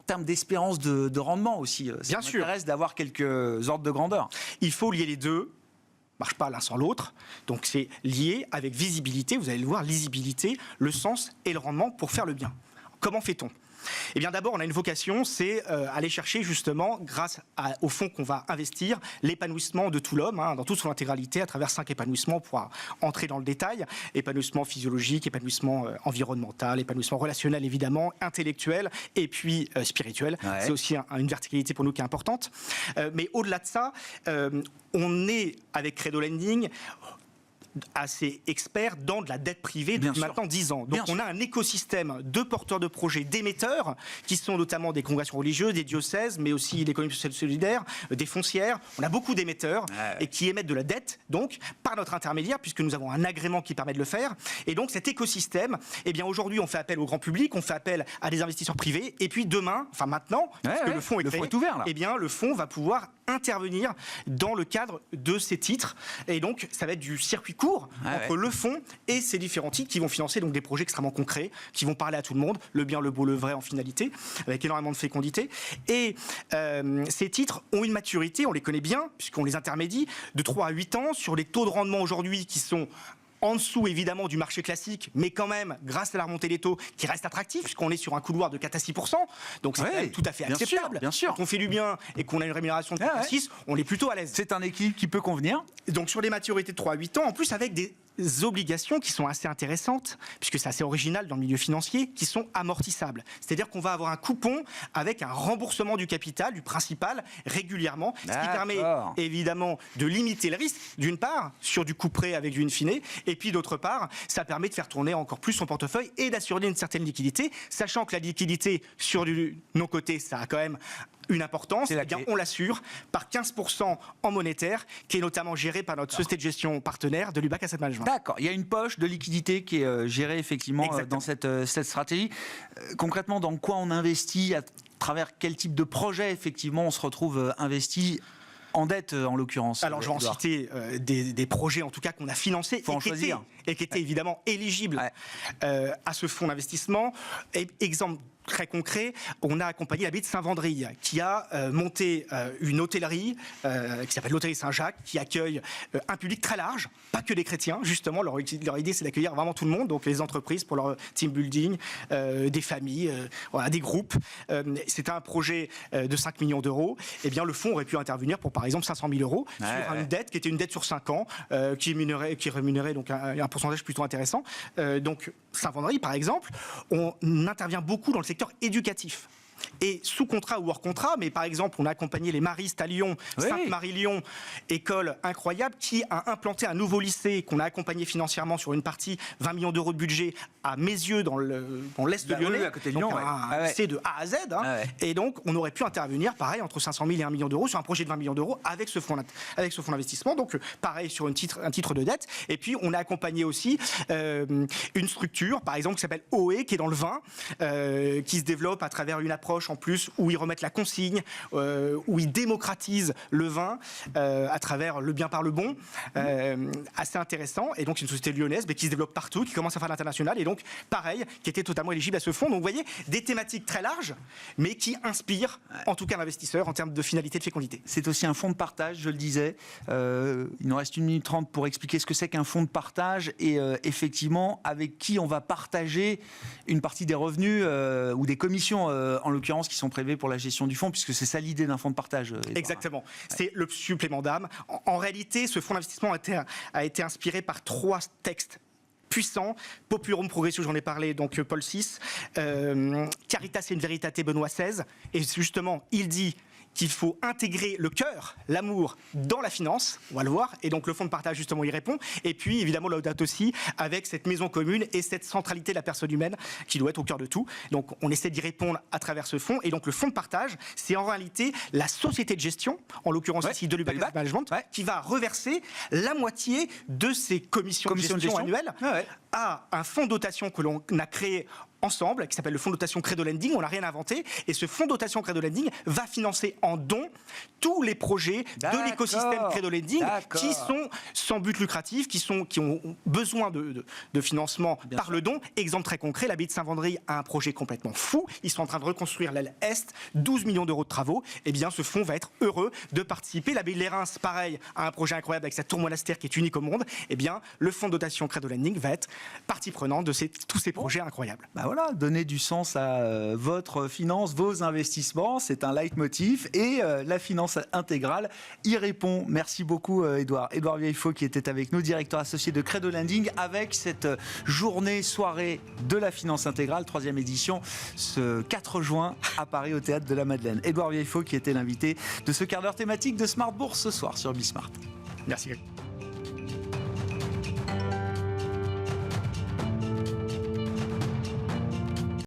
S1: termes d'espérance de rendement aussi. Ça m'intéresse d'avoir quelques ordres de grandeur.
S5: Il faut lier les deux. Marche pas l'un sans l'autre. Donc c'est lié avec visibilité, vous allez le voir, lisibilité, le sens et le rendement pour faire le bien. Comment fait-on? Eh bien d'abord, on a une vocation, c'est aller chercher justement, grâce au fonds qu'on va investir, l'épanouissement de tout l'homme, dans toute son intégralité, à travers 5 épanouissements pour entrer dans le détail. Épanouissement physiologique, épanouissement environnemental, épanouissement relationnel évidemment, intellectuel et puis spirituel. Ouais. C'est aussi une verticalité pour nous qui est importante. Mais au-delà de ça, on est avec Credo Lending assez experts dans de la dette privée depuis maintenant 10 ans. Donc on a un écosystème de porteurs de projets, d'émetteurs, qui sont notamment des congrégations religieuses, des diocèses, mais aussi l'économie sociale solidaire, des foncières. On a beaucoup d'émetteurs et qui émettent de la dette, donc par notre intermédiaire, puisque nous avons un agrément qui permet de le faire. Et donc cet écosystème, eh bien aujourd'hui on fait appel au grand public, on fait appel à des investisseurs privés, et puis demain, enfin maintenant, puisque le fonds est ouvert, là. Eh bien le fonds va pouvoir intervenir dans le cadre de ces titres. Et donc ça va être du circuit court entre le fonds et ces différents titres qui vont financer donc des projets extrêmement concrets, qui vont parler à tout le monde, le bien, le beau, le vrai en finalité, avec énormément de fécondité. Et ces titres ont une maturité, on les connaît bien, puisqu'on les intermédie, de 3 à 8 ans, sur les taux de rendement aujourd'hui qui sont en dessous évidemment du marché classique, mais quand même grâce à la remontée des taux qui reste attractif, puisqu'on est sur un couloir de 4 à 6%, donc c'est quand même tout à fait acceptable.
S1: Bien sûr.
S5: Quand on fait du bien et qu'on a une rémunération de 4 à 6, on est plutôt à l'aise.
S1: C'est un équilibre qui peut convenir.
S5: Donc sur les maturités de 3 à 8 ans, en plus avec des obligations qui sont assez intéressantes, puisque c'est assez original dans le milieu financier, qui sont amortissables. C'est-à-dire qu'on va avoir un coupon avec un remboursement du capital, du principal, régulièrement, ce qui permet évidemment de limiter le risque, d'une part, sur du couperet avec du in fine, et puis d'autre part, ça permet de faire tourner encore plus son portefeuille et d'assurer une certaine liquidité, sachant que la liquidité sur nos côtés, ça a quand même une importance, eh bien, on l'assure par 15% en monétaire, qui est notamment géré par notre société de gestion partenaire de Lubac Asset Management.
S1: D'accord, il y a une poche de liquidité qui est gérée effectivement dans cette stratégie. Concrètement, dans quoi on investit, à travers quel type de projet effectivement on se retrouve investi en dette, en l'occurrence?
S5: Alors, je vais en citer des projets, en tout cas, qu'on a financés et qui étaient évidemment éligibles à ce fonds d'investissement. Exemple très concret, on a accompagné l'abbaye de Saint-Vendry, qui a monté une hôtellerie qui s'appelle l'hôtellerie Saint-Jacques, qui accueille un public très large, pas que des chrétiens, justement. Leur idée, c'est d'accueillir vraiment tout le monde, donc les entreprises pour leur team building, des familles, des groupes. C'était un projet de 5 millions d'euros. Eh bien, le fonds aurait pu intervenir pour, par exemple, 500 000 euros sur une dette qui était une dette sur 5 ans, qui rémunérait donc un pourcentage plutôt intéressant. Donc, Saint-Vendry, par exemple, on intervient beaucoup dans le secteur éducatif. Et sous contrat ou hors contrat, mais par exemple, on a accompagné les Maristes à Lyon, Sainte-Marie-Lyon, école incroyable, qui a implanté un nouveau lycée qu'on a accompagné financièrement sur une partie, 20 millions d'euros de budget, à Mézieux, dans l'est de Lyonnais,
S1: à côté de Lyon,
S5: un lycée de A à Z. Et donc, on aurait pu intervenir, pareil, entre 500 000 et 1 million d'euros sur un projet de 20 millions d'euros avec ce fonds d'investissement. Donc, pareil, sur un titre de dette. Et puis, on a accompagné aussi une structure, par exemple, qui s'appelle OE, qui est dans le vin, qui se développe à travers une approche en plus où ils remettent la consigne, où ils démocratisent le vin à travers le bien par le bon. Assez intéressant. Et donc, c'est une société lyonnaise mais qui se développe partout, qui commence à faire l'international et donc, pareil, qui était totalement éligible à ce fonds. Donc, vous voyez, des thématiques très larges, mais qui inspirent, en tout cas, l'investisseur en termes de finalité, de fécondité.
S1: C'est aussi un fonds de partage, je le disais. Il nous reste 1 minute 30 pour expliquer ce que c'est qu'un fonds de partage et effectivement, avec qui on va partager une partie des revenus ou des commissions, en l'occurrence, qui sont prélevées pour la gestion du fonds, puisque c'est ça l'idée d'un fonds de partage. Edouard.
S5: Exactement. C'est le supplément d'âme. En réalité, ce fonds d'investissement a été inspiré par 3 textes puissants. Populorum Progressio, j'en ai parlé, donc Paul VI. Caritas et in Veritate, Benoît XVI. Et justement, il dit qu'il faut intégrer le cœur, l'amour dans la finance, on va le voir, et donc le fonds de partage justement y répond, et puis évidemment Laudato aussi, avec cette maison commune et cette centralité de la personne humaine qui doit être au cœur de tout. Donc on essaie d'y répondre à travers ce fonds, et donc le fonds de partage, c'est en réalité la société de gestion, en l'occurrence ici de l'Ubac Management, qui va reverser la moitié de ses commissions de gestion annuelles à un fonds de dotation que l'on a créé ensemble, qui s'appelle le fonds de dotation Credo Lending. On n'a rien inventé. Et ce fonds de dotation Credo Lending va financer en dons tous les projets de l'écosystème Credo Lending qui sont sans but lucratif, qui ont besoin de financement par le don. Exemple très concret, l'abbaye de Saint-Vendry a un projet complètement fou. Ils sont en train de reconstruire l'aile Est, 12 millions d'euros de travaux. Eh bien, ce fonds va être heureux de participer. L'abbaye de Lérins, pareil, a un projet incroyable avec sa tour monastère qui est unique au monde. Eh bien, le fonds de dotation Credo Lending va être partie prenante de tous ces projets incroyables.
S1: Voilà, donner du sens à votre finance, vos investissements, c'est un leitmotiv et la finance intégrale y répond. Merci beaucoup Edouard. Edouard Vieillefaux qui était avec nous, directeur associé de Credo Lending, avec cette soirée de la finance intégrale, 3e édition, ce 4 juin à Paris au Théâtre de la Madeleine. Edouard Vieillefaux qui était l'invité de ce quart d'heure thématique de Smart Bourse ce soir sur Bismart.
S5: Merci.